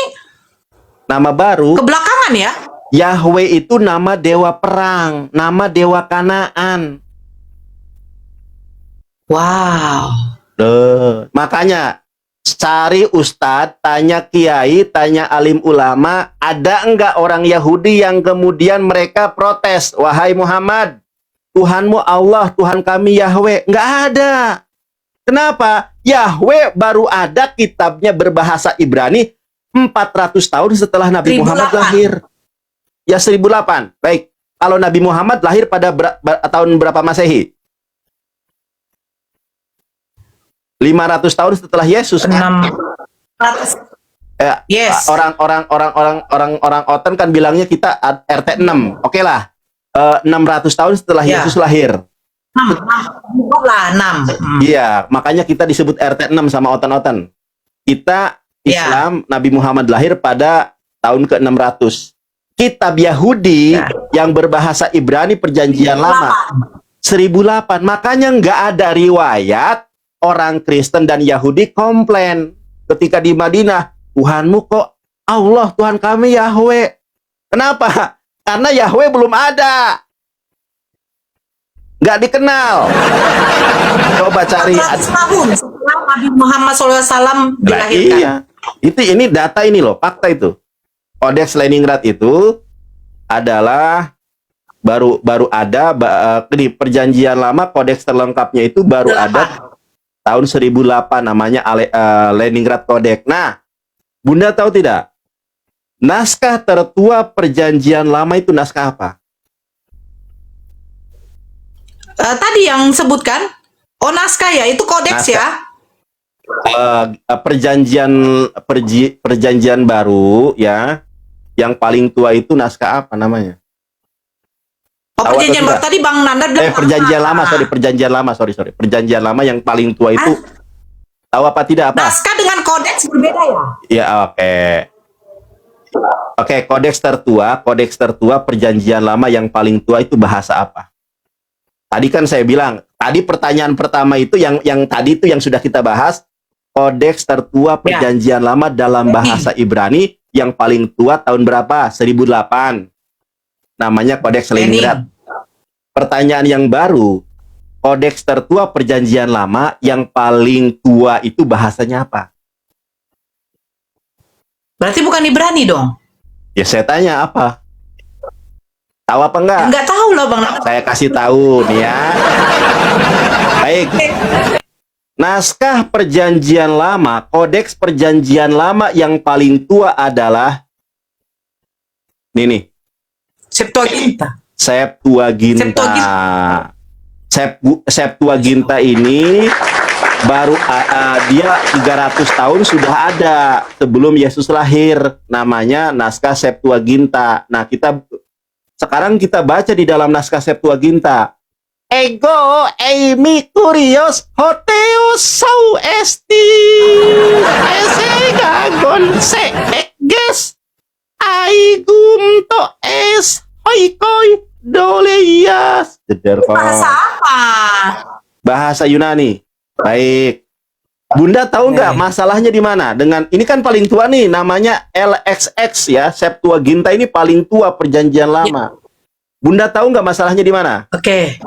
nama baru. Kebelakangan ya? Yahweh itu nama dewa perang, nama dewa Kanaan. Wow. Makanya cari ustadz, tanya kiai, tanya alim ulama, ada enggak orang Yahudi yang kemudian mereka protes, wahai Muhammad, Tuhanmu Allah, Tuhan kami Yahweh. Enggak ada. Kenapa? Yahweh baru ada kitabnya berbahasa Ibrani 400 tahun setelah Nabi Muhammad lahir. Ya 1008. Baik. Kalau Nabi Muhammad lahir pada tahun berapa Masehi? 500 tahun setelah Yesus kan? 600. Yes. Orang Oten kan bilangnya kita RT 6. Oke lah. 600 tahun setelah Yesus lahir. 6. Iya, makanya kita disebut RT 6 sama Oten-Oten. Kita Islam, Nabi Muhammad lahir pada tahun ke-600. Kitab Yahudi yang berbahasa Ibrani Perjanjian Lama 1008. Makanya nggak ada riwayat orang Kristen dan Yahudi komplain ketika di Madinah, Tuhanmu kok Allah, Tuhan kami Yahweh. Kenapa? Karena Yahweh belum ada. Nggak dikenal. Coba cari. 400 tahun setelah Nabi Muhammad SAW Nah, dilahirkan. iya. Ini data ini loh, fakta itu. Kodeks Leningrad itu adalah baru ada di Perjanjian Lama, kodeks terlengkapnya itu baru ada tahun 1008, namanya Leningrad Kodeks. Nah, Bunda tahu tidak? Naskah tertua Perjanjian Lama itu naskah apa? Tadi yang sebutkan, naskah ya, itu kodeks Naskah. ya. Perjanjian baru ya, yang paling tua itu naskah apa namanya? Tahu atau Perjanjian baru tidak? tadi Bang Nanda bilang Perjanjian lama, sorry. Perjanjian lama yang paling tua itu tahu apa tidak apa? Naskah dengan kodeks berbeda ya. Ya, Oke, kodeks tertua Perjanjian Lama yang paling tua itu bahasa apa? Tadi kan saya bilang, tadi pertanyaan pertama itu yang tadi itu yang sudah kita bahas, kodeks tertua Perjanjian Lama dalam bahasa Ibrani yang paling tua tahun berapa? 1008. Namanya Kodeks Leningrad. Pertanyaan yang baru, kodeks tertua Perjanjian Lama yang paling tua itu bahasanya apa? Berarti bukan Ibrani dong. Ya saya tanya apa? Tahu apa enggak? Enggak tahu lah Bang Nanda. Saya kasih tahu nih ya. Baik. Naskah Perjanjian Lama, kodeks Perjanjian Lama yang paling tua adalah nih. Septuaginta. Septuaginta ini baru dia 300 tahun sudah ada sebelum Yesus lahir, namanya naskah Septuaginta. Nah, sekarang kita baca di dalam naskah Septuaginta. Ego eimi curios hoteus sau esti esegagon se eges aigum to es hoikoi doleyas. Bahasa apa? Bahasa Yunani. Baik. Bunda tahu nggak masalahnya di mana? Dengan ini kan paling tua nih, namanya LXX ya, Septuaginta ini paling tua Perjanjian Lama. Bunda tahu nggak masalahnya di mana? Oke.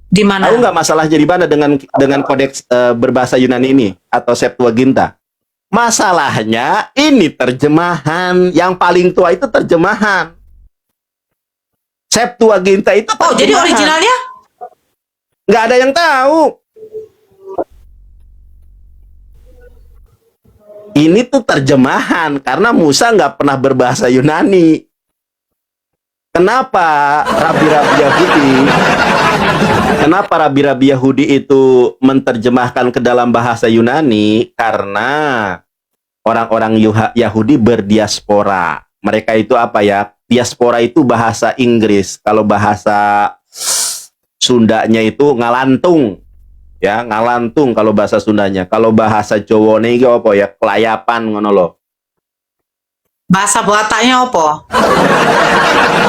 Di mana? Tahu nggak masalahnya di mana dengan kodeks berbahasa Yunani ini atau Septuaginta? Masalahnya ini terjemahan, yang paling tua itu terjemahan. Septuaginta itu terjemahan. Jadi originalnya? Nggak ada yang tahu. Ini tuh terjemahan karena Musa nggak pernah berbahasa Yunani. Kenapa rabi-rabi Yahudi itu menerjemahkan ke dalam bahasa Yunani? Karena orang-orang Yahudi berdiaspora. Mereka itu apa ya? Diaspora itu bahasa Inggris. Kalau bahasa Sundanya itu ngalantung. Ya, ngalantung kalau bahasa Sundanya. Kalau bahasa Jawane iki apa ya? Kelayapan ngono lho. Bahasa Bataknya apa?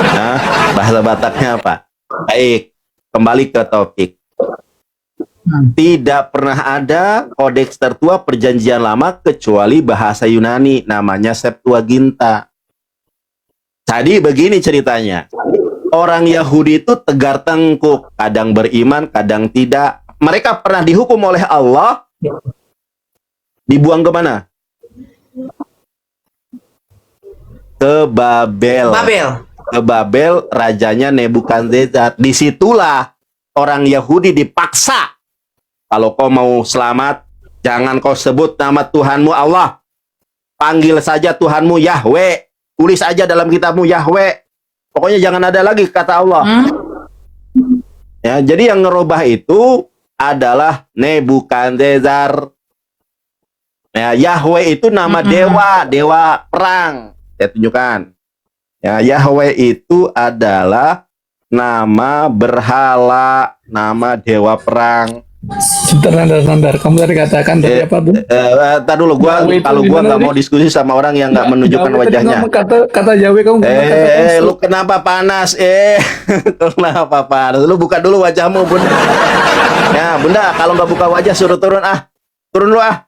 Nah, bahasa Bataknya apa? Baik, kembali ke topik. Tidak pernah ada kodeks tertua Perjanjian Lama kecuali bahasa Yunani, namanya Septuaginta. Jadi begini ceritanya. Orang Yahudi itu tegar tengkuk, kadang beriman, kadang tidak. Mereka pernah dihukum oleh Allah, dibuang ke mana? Ke Babel. Ke Babel, rajanya Nebukadnezar. Disitulah orang Yahudi dipaksa. Kalau kau mau selamat, jangan kau sebut nama Tuhanmu Allah. Panggil saja Tuhanmu Yahweh. Tulis aja dalam kitabmu Yahweh. Pokoknya jangan ada lagi kata Allah. Ya, jadi yang ngerubah itu adalah Nebukadnezar. Ya, Yahweh itu nama dewa perang. Saya tunjukkan. Ya, Yahweh itu adalah nama berhala, nama dewa perang. Sebentar. Kamu tadi katakan tadi apa, Bu? Tar dulu, Yahweh itu kalau gua gimana nggak tadi? mau diskusi sama orang yang nggak menunjukkan Yahweh tadi wajahnya. ngomong kata Yahweh, kamu ngomong kata Lu konstruk. kenapa panas? Kenapa panas? Lu buka dulu wajahmu, Bunda. Ya, Bunda, kalau nggak buka wajah suruh turun ah. Turun lu ah.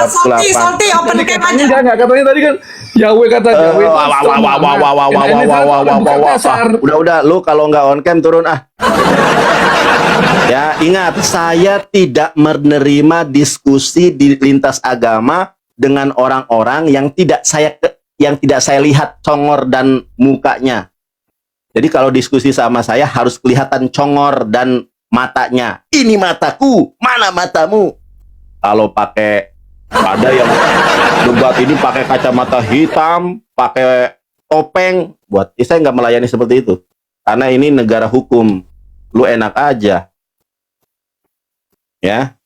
Salty, open cam aja. Enggak, katanya tadi kan Yahweh kata Yahweh itu ini bukan dasar. Udah, lu kalau nggak on cam turun ah. Ya, ingat, saya tidak menerima diskusi di lintas agama dengan orang-orang yang tidak saya lihat congor dan mukanya. Jadi kalau diskusi sama saya harus kelihatan congor dan matanya. Ini mataku, mana matamu? Kalau pakai, ada yang debat ini pakai kacamata hitam, pakai topeng, saya nggak melayani seperti itu. Karena ini negara hukum, lu enak aja. Ya,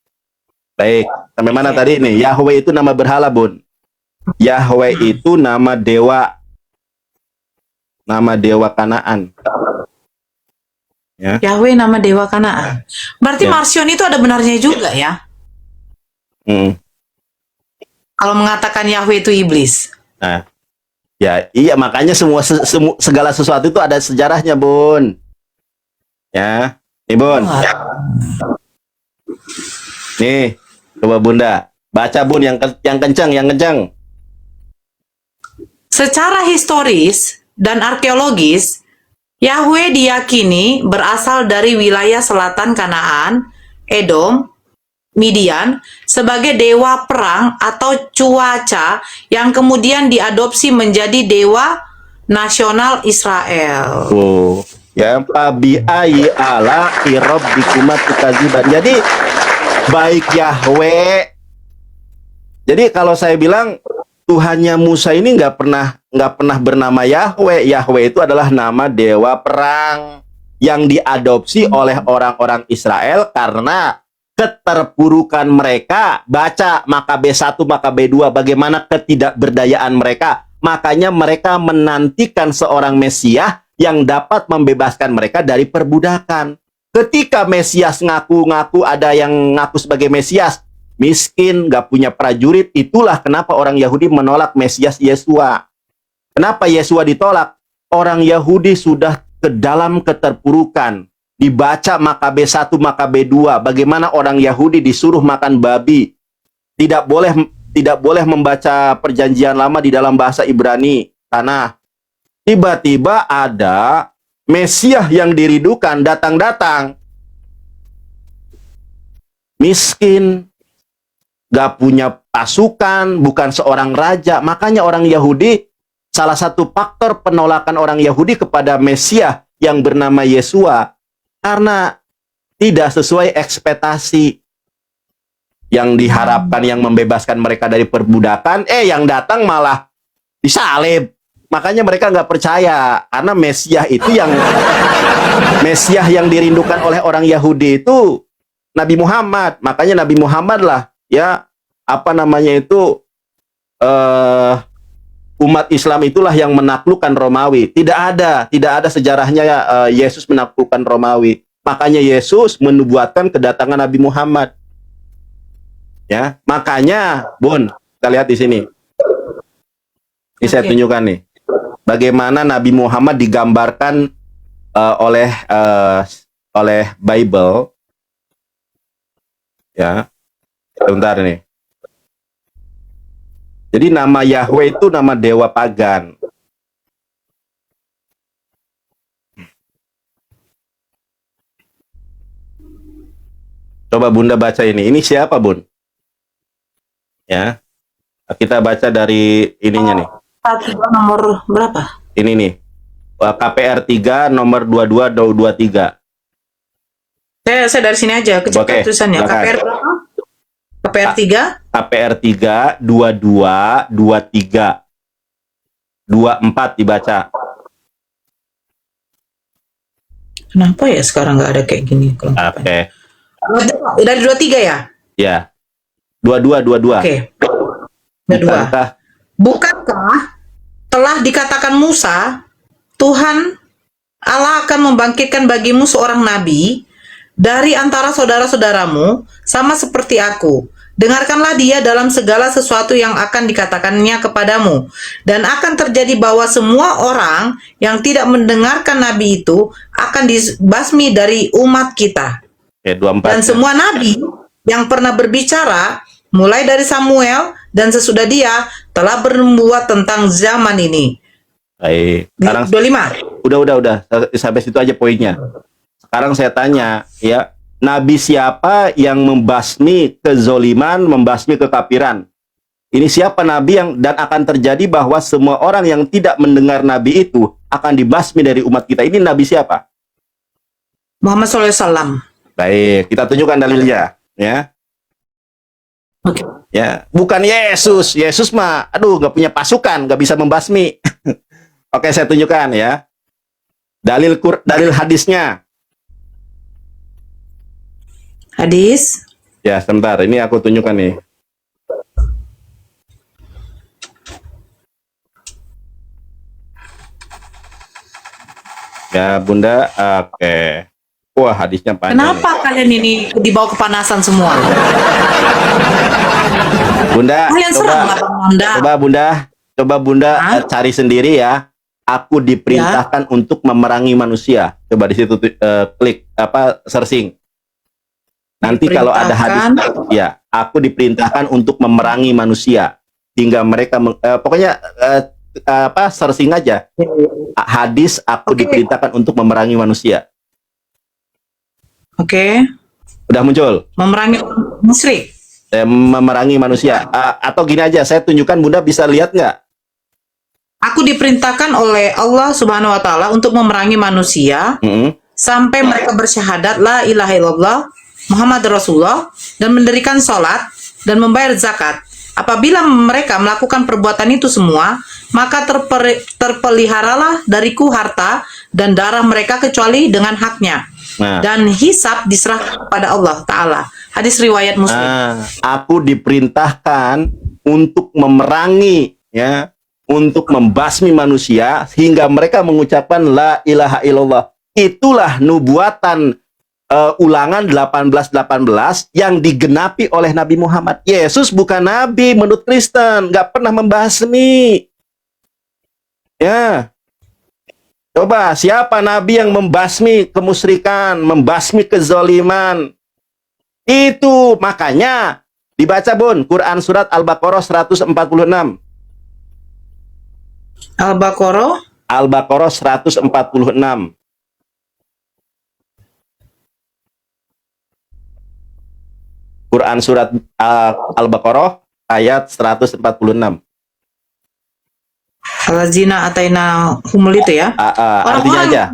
baik. Sampai mana tadi nih? Yahweh itu nama berhala, Bun. Yahweh itu nama dewa Kanaan. Ya. Yahweh nama dewa Kanaan. Berarti Ya. Marsion itu ada benarnya juga ya? Kalau mengatakan Yahweh itu iblis. Nah, ya iya, makanya segala sesuatu itu ada sejarahnya, Bun. Ya, nih Bun. Nih, coba Bunda baca, Bun, yang kencang. Secara historis dan arkeologis, Yahweh diyakini berasal dari wilayah selatan Kanaan, Edom, Midian, sebagai dewa perang atau cuaca yang kemudian diadopsi menjadi dewa nasional Israel. Oh, ya, Pabi'ayi ala irob dikumat tukaziban. Jadi baik Yahweh. Jadi kalau saya bilang Tuhannya Musa ini nggak pernah bernama Yahweh. Yahweh itu adalah nama dewa perang yang diadopsi oleh orang-orang Israel karena keterpurukan mereka. Baca Makabe 1, Makabe 2, bagaimana ketidakberdayaan mereka. Makanya mereka menantikan seorang Mesias yang dapat membebaskan mereka dari perbudakan. Ketika Mesias ngaku-ngaku, ada yang ngaku sebagai Mesias, miskin, gak punya prajurit, itulah kenapa orang Yahudi menolak Mesias Yesua. Kenapa Yesua ditolak? Orang Yahudi sudah ke dalam keterpurukan. Dibaca Makabe 1, Makabe 2, bagaimana orang Yahudi disuruh makan babi. Tidak boleh membaca perjanjian lama di dalam bahasa Ibrani. Tanah. Tiba-tiba ada Mesias yang dirindukan datang-datang. Miskin, gak punya pasukan, bukan seorang raja. Makanya orang Yahudi, salah satu faktor penolakan orang Yahudi kepada Mesias yang bernama Yesua, karena tidak sesuai ekspektasi yang diharapkan, yang membebaskan mereka dari perbudakan, yang datang malah disalib. Makanya mereka nggak percaya, karena Mesias itu Mesias yang dirindukan oleh orang Yahudi itu Nabi Muhammad. Makanya Nabi Muhammad lah, ya, umat Islam itulah yang menaklukkan Romawi. Tidak ada sejarahnya Yesus menaklukkan Romawi. Makanya Yesus menubuatkan kedatangan Nabi Muhammad. Ya, makanya, Bun, kita lihat di sini. Ini saya tunjukkan nih. Bagaimana Nabi Muhammad digambarkan oleh Bible. Ya. Sebentar nih. Jadi nama Yahweh itu nama dewa pagan. Coba Bunda baca ini. Ini siapa, Bun? Ya. Kita baca dari ininya nih. Nomor berapa? Ini nih. KPR 3 nomor 2223. Saya dari sini aja, Oke, tulisannya. silakan. KPR berapa? KPR 3? KPR 3 2223. 24 dibaca. Kenapa ya sekarang nggak ada kayak gini? Oke. Dari 23 ya? Ya. 2222. Oke. 22. Bukankah telah dikatakan Musa, Tuhan Allah akan membangkitkan bagimu seorang nabi dari antara saudara-saudaramu, sama seperti aku. Dengarkanlah dia dalam segala sesuatu yang akan dikatakannya kepadamu. Dan akan terjadi bahwa semua orang yang tidak mendengarkan Nabi itu akan dibasmi dari umat kita. Oke, 24. Dan semua Nabi yang pernah berbicara, mulai dari Samuel dan sesudah dia, telah bernubuat tentang zaman ini. Baik. Sekarang 25. udah. Sampai situ aja poinnya. Sekarang saya tanya, ya, Nabi siapa yang membasmi kezoliman, membasmi kekafiran? Ini siapa Nabi yang dan akan terjadi bahwa semua orang yang tidak mendengar Nabi itu akan dibasmi dari umat kita. Ini Nabi siapa? Muhammad SAW. Baik, kita tunjukkan dalilnya, ya. Oke. Ya, bukan Yesus. Yesus mah, aduh, nggak punya pasukan, nggak bisa membasmi. Oke, saya tunjukkan ya. Dalil hadisnya. Hadis. Ya, sebentar. Ini aku tunjukkan nih. Ya, Bunda. Oke. Wah, hadisnya panjang. Kenapa kalian ini dibawa kepanasan semua? Bunda, Kalian serang apa, Bunda? coba Bunda Hah? cari sendiri ya. Aku diperintahkan untuk memerangi manusia. Coba di situ klik searching. Nanti kalau ada hadis, ya, aku diperintahkan untuk memerangi manusia hingga mereka pokoknya searching aja. Hadis aku diperintahkan untuk memerangi manusia. Oke. Udah muncul. Memerangi musyrik. Memerangi manusia. Atau gini aja, saya tunjukkan, Bunda bisa lihat nggak? Aku diperintahkan oleh Allah Subhanahu wa taala untuk memerangi manusia sampai mereka bersyahadat la ilaha illallah Muhammad Rasulullah dan mendirikan sholat dan membayar zakat. Apabila mereka melakukan perbuatan itu semua, maka terpeliharalah dariku harta dan darah mereka kecuali dengan haknya. Nah. Dan hisab diserahkan kepada Allah Ta'ala. Hadis riwayat Muslim. Aku diperintahkan untuk memerangi, ya, untuk membasmi manusia hingga mereka mengucapkan la ilaha illallah. Itulah nubuatan Ulangan 18:18 yang digenapi oleh Nabi Muhammad. Yesus bukan nabi menurut Kristen, nggak pernah membasmi. Ya. Coba, siapa nabi yang membasmi kemusyrikan, membasmi kezaliman? Itu makanya dibaca, Bun, Quran surat Al-Baqarah 146. Al-Baqarah 146. Quran surat Al-Baqarah ayat 146. Al-Zina ataina humul itu ya. Artinya aja.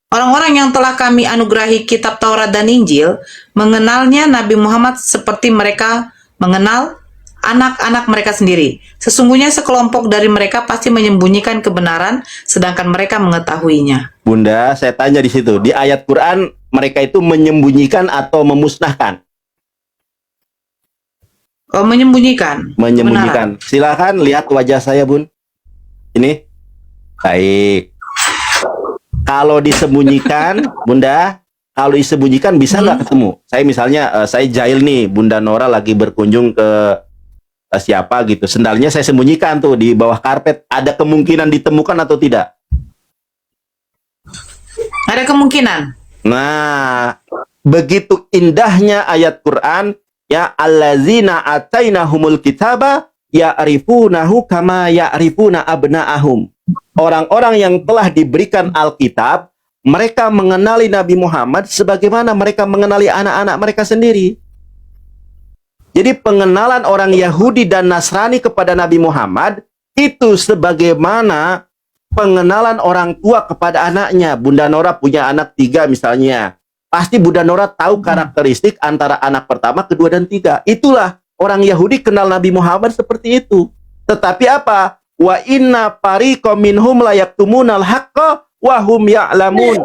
Orang-orang yang telah kami anugerahi kitab Taurat dan Injil mengenalnya Nabi Muhammad seperti mereka mengenal anak-anak mereka sendiri. Sesungguhnya sekelompok dari mereka pasti menyembunyikan kebenaran sedangkan mereka mengetahuinya. Bunda, saya tanya di situ, di ayat Quran mereka itu menyembunyikan atau memusnahkan? Oh, menyembunyikan. Menyembunyikan. Silakan lihat wajah saya, Bun. Ini. Baik. Kalau disembunyikan, Bunda, kalau disembunyikan bisa nggak ketemu? Saya misalnya, saya jahil nih, Bunda Nora lagi berkunjung ke siapa gitu. Sendalnya saya sembunyikan tuh di bawah karpet. Ada kemungkinan ditemukan atau tidak? Ada kemungkinan. Nah, begitu indahnya ayat Quran, ya, allazina atainahumul kitaba ya'rifunahu kama ya'rifuna abna'ahum. Orang-orang yang telah diberikan Alkitab, mereka mengenali Nabi Muhammad sebagaimana mereka mengenali anak-anak mereka sendiri. Jadi pengenalan orang Yahudi dan Nasrani kepada Nabi Muhammad itu sebagaimana pengenalan orang tua kepada anaknya. Bunda Nora punya anak 3 misalnya. Pasti Bunda Nora tahu karakteristik antara anak pertama, kedua, dan 3. Itulah orang Yahudi kenal Nabi Muhammad seperti itu. Tetapi apa? Wa inna fariqam minhum la yaktumunal haqqa wa hum ya'lamun.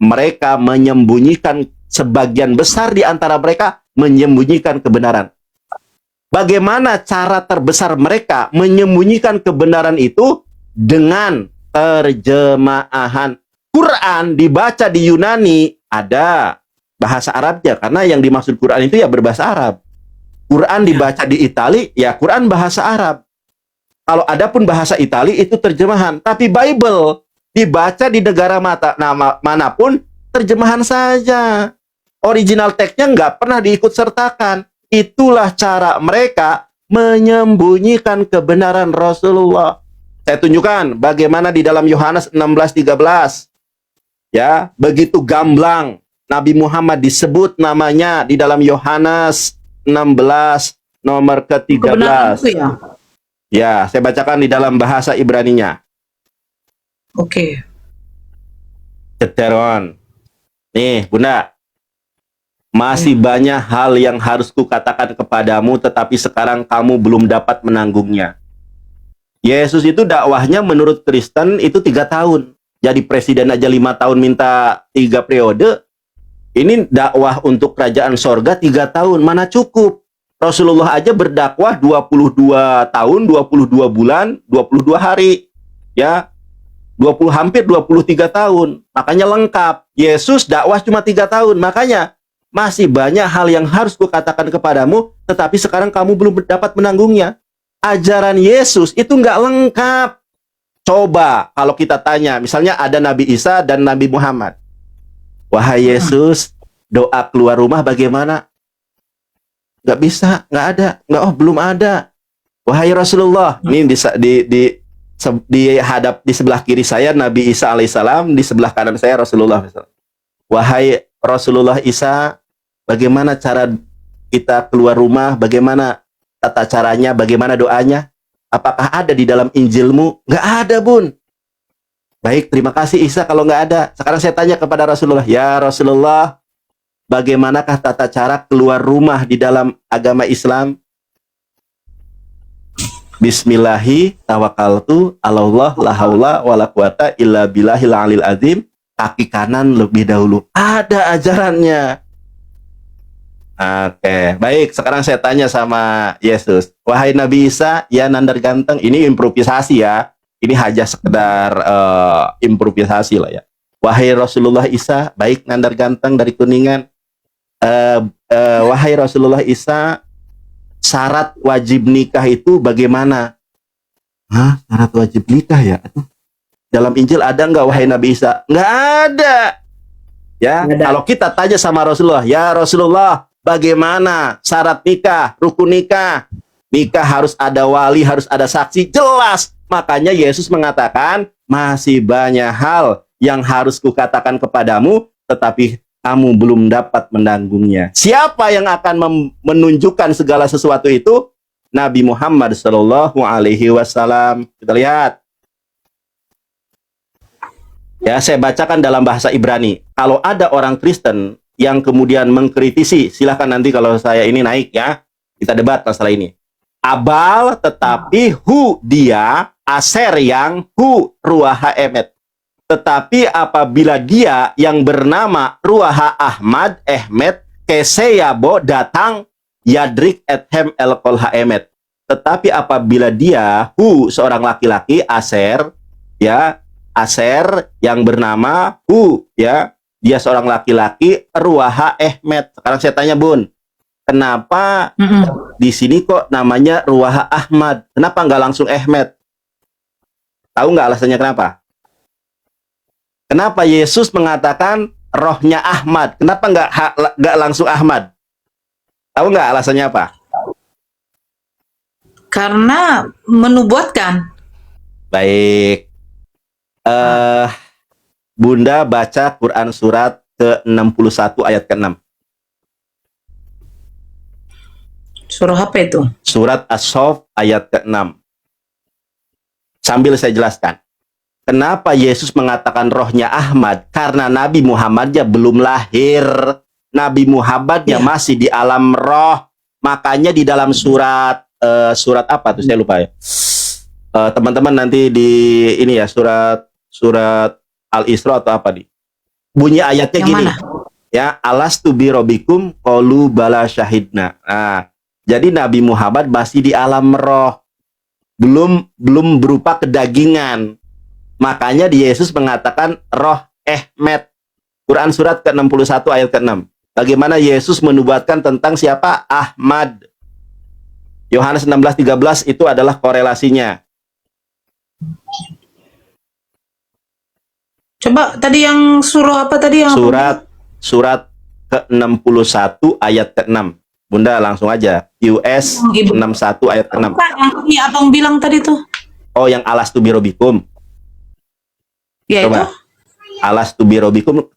Mereka menyembunyikan, sebagian besar di antara mereka menyembunyikan kebenaran. Bagaimana cara terbesar mereka menyembunyikan kebenaran itu? Dengan terjemahan. Quran dibaca di Yunani ada, bahasa Arabnya, karena yang dimaksud Quran itu ya berbahasa Arab. Quran dibaca di Itali, ya Quran bahasa Arab. Kalau ada pun bahasa Itali itu terjemahan, tapi Bible dibaca di negara manapun terjemahan saja. Original teksnya nggak pernah diikut sertakan. Itulah cara mereka menyembunyikan kebenaran Rasulullah. Saya tunjukkan bagaimana di dalam Yohanes 16:13. Ya, begitu gamblang Nabi Muhammad disebut namanya di dalam Yohanes 16 nomor Kebenaran ke-13. itu ya. Ya, saya bacakan di dalam bahasa Ibraninya. Oke. Keteron. Nih, Bunda. Masih banyak hal yang harus kukatakan kepadamu, tetapi sekarang kamu belum dapat menanggungnya. Yesus itu dakwahnya menurut Kristen itu 3 tahun. Jadi presiden aja 5 tahun minta 3 periode. Ini dakwah untuk kerajaan sorga 3 tahun. Mana cukup? Rasulullah aja berdakwah 22 tahun, 22 bulan, 22 hari. Ya, hampir 23 tahun. Makanya lengkap. Yesus dakwah cuma 3 tahun. Makanya masih banyak hal yang harus kukatakan kepadamu, tetapi sekarang kamu belum dapat menanggungnya. Ajaran Yesus itu nggak lengkap. Coba kalau kita tanya, misalnya ada Nabi Isa dan Nabi Muhammad. Wahai Yesus, doa keluar rumah bagaimana? Nggak bisa, nggak ada. Belum ada. Wahai Rasulullah, ini di sebelah kiri saya Nabi Isa alaihissalam, di sebelah kanan saya Rasulullah. Wahai Rasulullah Isa, bagaimana cara kita keluar rumah? Bagaimana tata caranya? Bagaimana doanya? Apakah ada di dalam Injilmu? Nggak ada, Bun. Baik, terima kasih Isa kalau nggak ada. Sekarang saya tanya kepada Rasulullah, ya Rasulullah, bagaimanakah tata cara keluar rumah di dalam agama Islam? Bismillahi tawakkaltu alallah la haula wala quwata illa billahil alil azim. Kaki kanan lebih dahulu. Ada ajarannya. Oke, baik. Sekarang saya tanya sama Yesus. Wahai Nabi Isa, ya nandar ganteng. Ini improvisasi ya. Ini hanya sekedar improvisasi lah ya. Wahai Rasulullah Isa, baik nandar ganteng dari Kuningan. Wahai Rasulullah Isa, syarat wajib nikah itu bagaimana? Hah? Syarat wajib nikah ya? Dalam Injil ada nggak wahai Nabi Isa? Nggak ada. Ya, kalau kita tanya sama Rasulullah, ya Rasulullah, bagaimana syarat nikah, rukun nikah? Nikah harus ada wali, harus ada saksi, jelas. Makanya Yesus mengatakan, masih banyak hal yang harus kukatakan kepadamu, tetapi kamu belum dapat menanggungnya. Siapa yang akan menunjukkan segala sesuatu itu? Nabi Muhammad Shallallahu Alaihi Wasallam. Kita lihat. Ya, saya bacakan dalam bahasa Ibrani. Kalau ada orang Kristen yang kemudian mengkritisi, silahkan nanti kalau saya ini naik ya, kita debat masalah ini. Abal tetapi hu dia, aser yang hu ruaha emet. Tetapi apabila dia yang bernama ruaha Ahmad Ehmet keseyabo datang yadrik ethem elkol haemet. Tetapi apabila dia hu seorang laki-laki aser ya, aser yang bernama hu ya, dia seorang laki-laki ruaha Ehmet. Sekarang saya tanya Bun, kenapa di sini kok namanya ruaha Ahmad? Kenapa nggak langsung Ehmet? Tahu nggak alasannya kenapa? Kenapa Yesus mengatakan rohnya Ahmad? Kenapa nggak langsung Ahmad? Tahu nggak alasannya apa? Karena menubuatkan. Baik. Bunda baca Quran surat ke-61 ayat ke-6. Surah apa itu? Surat As-Saff ayat ke-6. Sambil saya jelaskan. Kenapa Yesus mengatakan rohnya Ahmad? Karena Nabi Muhammadnya belum lahir. Nabi Muhammadnya masih di alam roh. Makanya di dalam surat apa tuh? Saya lupa ya. Teman-teman nanti di ini ya, surat Al-Isra atau apa nih? Bunyi ayatnya yang gini. mana? Ya, alastu bi rabbikum qalu bala syahidna. Nah, jadi Nabi Muhammad masih di alam roh. Belum berupa kedagingan. Makanya di Yesus mengatakan roh Ehmet. Quran surat ke-61 ayat ke-6. Bagaimana Yesus menubuatkan tentang siapa? Ahmad. Yohanes 16:13 itu adalah korelasinya. Coba tadi yang suruh apa tadi yang Surat ke-61 ayat ke-6. Bunda langsung aja. US Ibu. 61 ayat ke-6. Bukan, yang ini abang bilang tadi tuh. Oh, yang alastu birobikum. Ya itu. Coba. Alastu birobikum,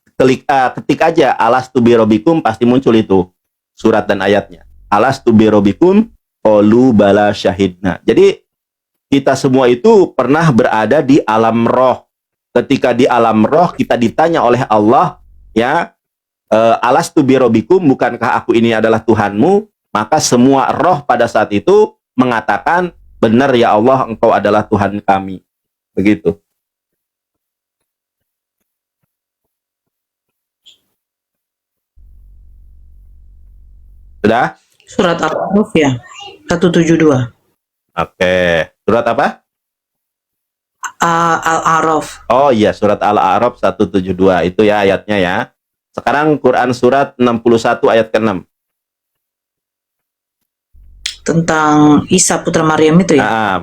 ketik aja alastu birobikum, pasti muncul itu surat dan ayatnya. Alastu birobikum qalu bala syahidna. Jadi kita semua itu pernah berada di alam roh. Ketika di alam roh kita ditanya oleh Allah, ya, alastu birobikum, bukankah aku ini adalah Tuhanmu? Maka semua roh pada saat itu mengatakan, benar ya Allah, engkau adalah Tuhan kami. Begitu. Sudah? Surat Al-Araf ya. 172. Oke. Surat apa? Al-Araf. Oh iya, surat Al-A'raf 172. Itu ya ayatnya ya. Sekarang Quran surat 61 ayat ke-6. Tentang Isa putra Maryam itu ya.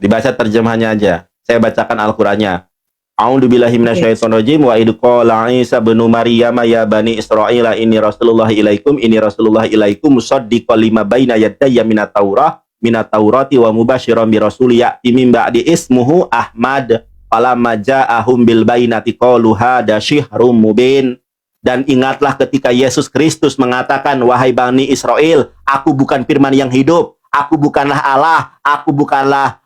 Dibaca terjemahannya aja. Saya bacakan Al-Qur'annya. A'udzubillahi minasyaitonirrajim wa idh qala Isa ibnu Maryam ya bani Israil inni rasulullah ilaikum musaddiqan lima baina yadayya minat taurati wa mubasyiran bi rasul ya'ti min ba'di ismuhu Ahmad falamma ja'ahum bil bainati qalu hada syihrun mubin. Dan ingatlah ketika Yesus Kristus mengatakan, wahai Bani Israel, aku bukan firman yang hidup, aku bukanlah Allah, aku bukanlah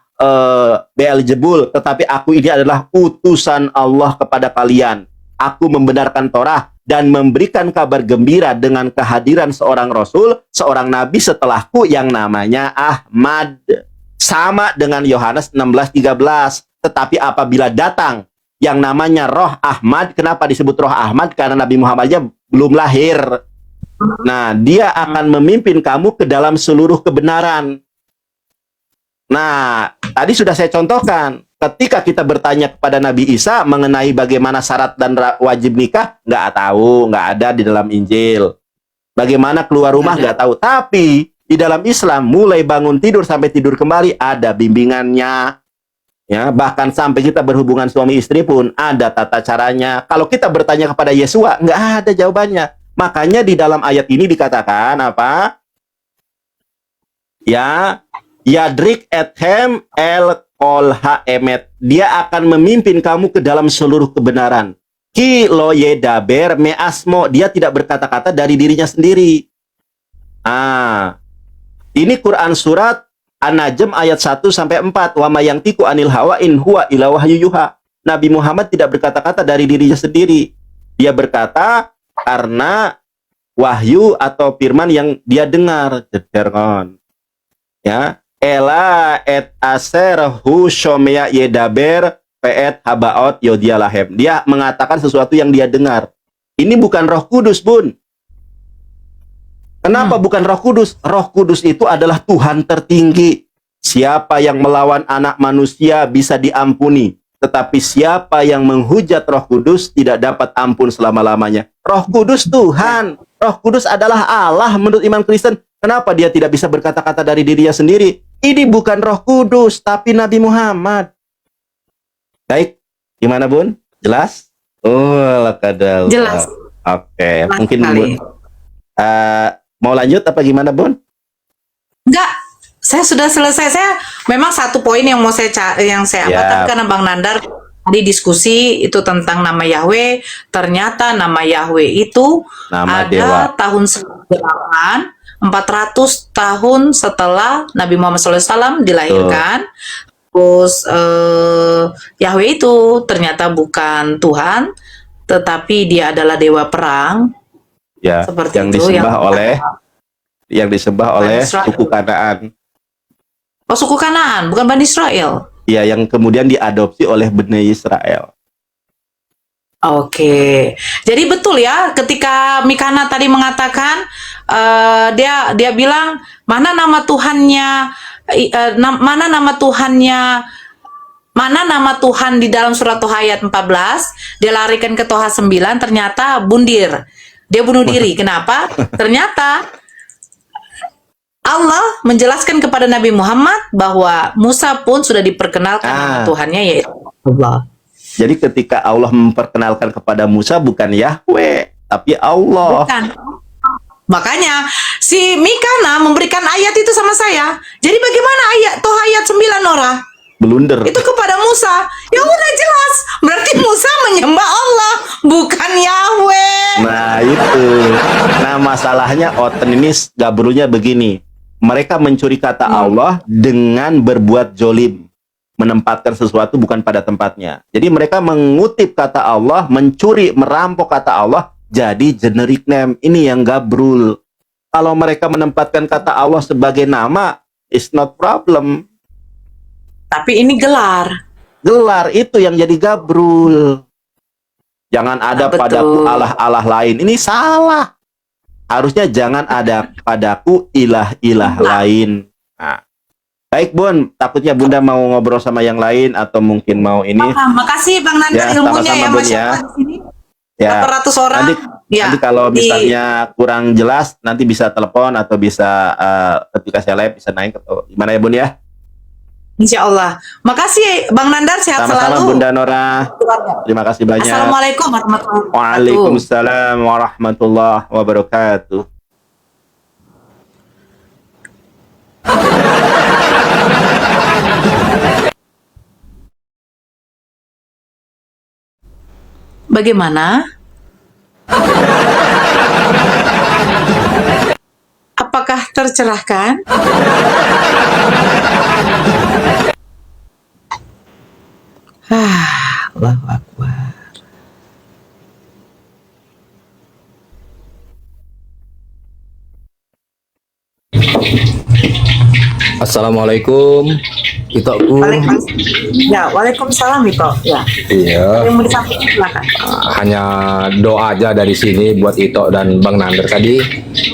Beelzebul, tetapi aku ini adalah utusan Allah kepada kalian. Aku membenarkan Torah dan memberikan kabar gembira dengan kehadiran seorang Rasul, seorang Nabi setelahku yang namanya Ahmad. Sama dengan Yohanes 16:13. Tetapi apabila datang yang namanya Roh Ahmad, kenapa disebut Roh Ahmad? Karena Nabi Muhammadnya belum lahir. Nah, dia akan memimpin kamu ke dalam seluruh kebenaran. Nah, tadi sudah saya contohkan. Ketika kita bertanya kepada Nabi Isa mengenai bagaimana syarat dan wajib nikah, nggak tahu, nggak ada di dalam Injil. Bagaimana keluar rumah, nggak tahu. Tapi di dalam Islam, mulai bangun tidur sampai tidur kembali, ada bimbingannya. Ya, bahkan sampai kita berhubungan suami istri pun ada tata caranya. Kalau kita bertanya kepada Yesua, nggak ada jawabannya. Makanya di dalam ayat ini dikatakan apa? Ya, Yadrik ethem el kolha emet. Dia akan memimpin kamu ke dalam seluruh kebenaran. Ki lo yedaber me asmo. Dia tidak berkata-kata dari dirinya sendiri. Ini Quran surat An-Najm ayat 1-4. Wa ma yantiqu anil hawa in huwa illa wahyu yuha. Nabi Muhammad tidak berkata-kata dari dirinya sendiri. Dia berkata karena wahyu atau firman yang dia dengar. Ya, ela et aser hu shomya yedaber peet habaot yodialahem. Dia mengatakan sesuatu yang dia dengar. Ini bukan Roh Kudus, Bun. Kenapa bukan Roh Kudus? Roh Kudus itu adalah Tuhan tertinggi. Siapa yang melawan anak manusia bisa diampuni. Tetapi siapa yang menghujat Roh Kudus tidak dapat ampun selama-lamanya. Roh Kudus Tuhan. Roh Kudus adalah Allah menurut iman Kristen. Kenapa dia tidak bisa berkata-kata dari dirinya sendiri? Ini bukan Roh Kudus, tapi Nabi Muhammad. Baik, gimana Bun? Jelas? Oh, lakadal. Jelas. Oke, mungkin sekali. Bun. Mau lanjut apa gimana, Bun? Enggak, saya sudah selesai. Saya memang satu poin yang mau saya apa, karena Bang Nandar tadi diskusi itu tentang nama Yahweh. Ternyata nama Yahweh itu Nama ada dewa. tahun 400 tahun setelah Nabi Muhammad SAW dilahirkan. Terus Yahweh itu ternyata bukan Tuhan, tetapi dia adalah dewa perang. Ya, Seperti yang itu, disembah oleh Israel. suku Kanaan. Oh, suku Kanaan, bukan Bani Israel. Ya, yang kemudian diadopsi oleh Bani Israel. Oke, jadi betul ya ketika Mikana tadi mengatakan dia bilang mana nama Tuhannya, mana nama Tuhan di dalam surat Toha ayat 14, dia larikan ke Toha 9, ternyata bundir. Dia bunuh diri. Kenapa? Ternyata Allah menjelaskan kepada Nabi Muhammad bahwa Musa pun sudah diperkenalkan nama Tuhannya, yaitu Allah. Jadi ketika Allah memperkenalkan kepada Musa bukan Yahweh, tapi Allah. Bukan. Makanya si Mikana memberikan ayat itu sama saya. Jadi bagaimana ayat 9 Nora? Blunder. Itu kepada Musa. Ya udah jelas. Berarti Musa menyembah Allah, bukan Yahweh. Nah itu. Nah masalahnya Oten ini gabrunya begini. Mereka mencuri kata Allah dengan berbuat jolim. Menempatkan sesuatu bukan pada tempatnya. Jadi mereka mengutip kata Allah, mencuri, merampok kata Allah, jadi generic name. Ini yang gabrul. Kalau mereka menempatkan kata Allah sebagai nama, it's not problem. Tapi ini gelar. Gelar itu yang jadi gabrul. Jangan ada Betul. padaku Allah-Allah lain. Ini salah. Harusnya jangan ada padaku ilah-ilah lain. Nah. Baik Bun, takutnya Bunda mau ngobrol sama yang lain atau mungkin mau ini. Makasih Bang Nanda Ya, ilmunya sama-sama, ya, Bun, Masya ya. Allah di sini. Ya. 800 orang. Nanti kalau misalnya kurang jelas, nanti bisa telepon atau bisa ketika saya live bisa naik atau gimana ya Bun ya. Insya Allah. Makasih Bang Nandar, sehat Sama-sama selalu. Bunda Nora. Terima kasih banyak. Assalamualaikum warahmatullahi wabarakatuh. Waalaikumsalam warahmatullahi wabarakatuh. Bagaimana? Apakah tercerahkan? Allahu Akbar. Assalamualaikum, Itokku. Waalaikumsalam Ito. Ya. Iya, Yang mau disampaikan silakan. hanya doa aja dari sini buat Itok dan Bang Nander tadi.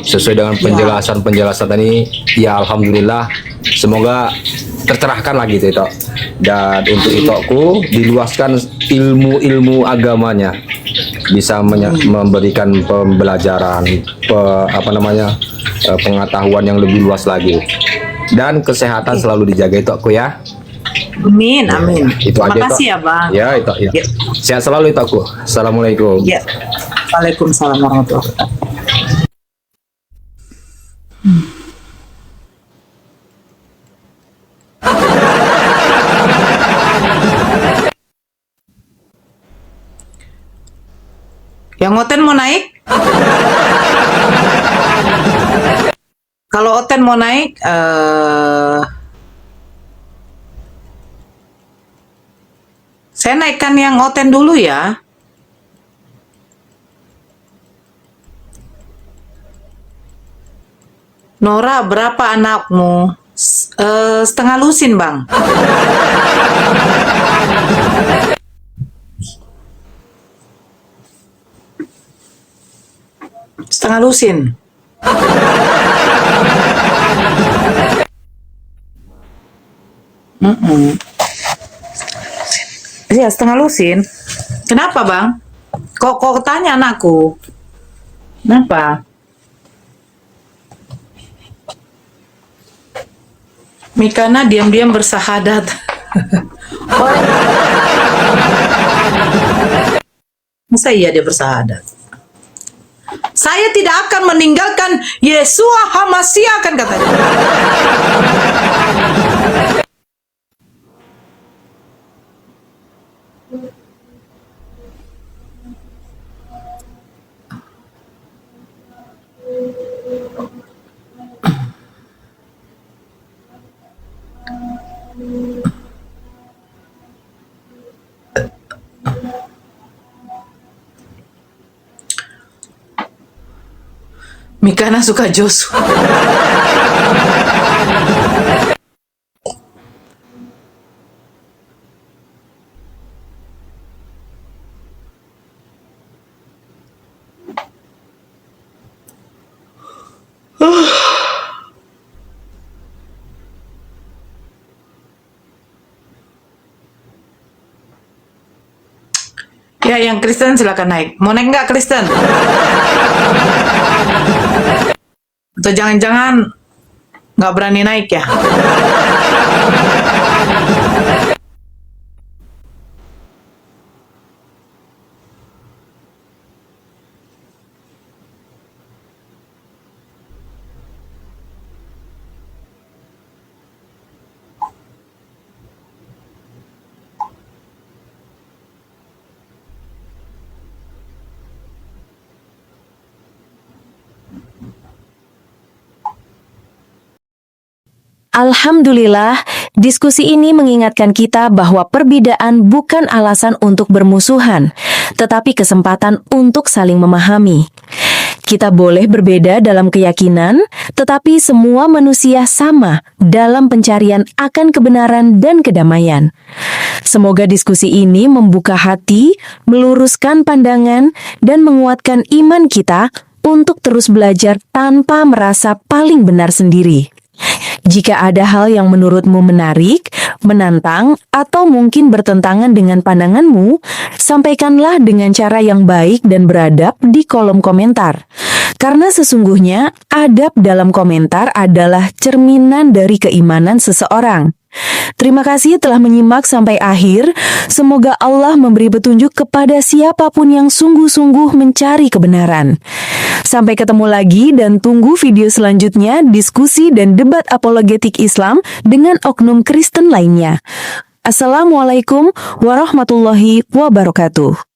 Sesuai dengan penjelasan tadi, ya alhamdulillah. Semoga tercerahkan lagi itu Itok. Dan untuk Itokku diluaskan ilmu-ilmu agamanya, bisa memberikan pembelajaran, pengetahuan yang lebih luas lagi. Dan kesehatan selalu dijaga Itokku ya. Amin, amin. Itu Terima aja, kasih Tok. ya Bang. Ya, itu ya. Ya. Sehat selalu Itokku. Assalamualaikum. Ya. Waalaikumsalam warahmatullahi wabarakatuh. Yang Oten mau naik? Kalau Oten mau naik, saya naikkan yang Oten dulu ya. Nora, berapa anakmu? Setengah lusin, Bang. Setengah lusin. Iya, setengah lusin. Kenapa, Bang? Kok tanya anakku? Kenapa? Mikana diam-diam bersahadat. Masa iya dia bersahadat? Saya tidak akan meninggalkan Yesua Hamasia, kan katanya. Mikana suka Joshua. Ya, yang Kristen silakan naik. Mau naik nggak Kristen? Atau jangan-jangan nggak berani naik ya? Alhamdulillah, diskusi ini mengingatkan kita bahwa perbedaan bukan alasan untuk bermusuhan, tetapi kesempatan untuk saling memahami. Kita boleh berbeda dalam keyakinan, tetapi semua manusia sama dalam pencarian akan kebenaran dan kedamaian. Semoga diskusi ini membuka hati, meluruskan pandangan, dan menguatkan iman kita untuk terus belajar tanpa merasa paling benar sendiri. Jika ada hal yang menurutmu menarik, menantang, atau mungkin bertentangan dengan pandanganmu, sampaikanlah dengan cara yang baik dan beradab di kolom komentar. Karena sesungguhnya, adab dalam komentar adalah cerminan dari keimanan seseorang. Terima kasih telah menyimak sampai akhir. Semoga Allah memberi petunjuk kepada siapapun yang sungguh-sungguh mencari kebenaran. Sampai ketemu lagi dan tunggu video selanjutnya diskusi dan debat apologetik Islam dengan oknum Kristen lainnya. Assalamualaikum warahmatullahi wabarakatuh.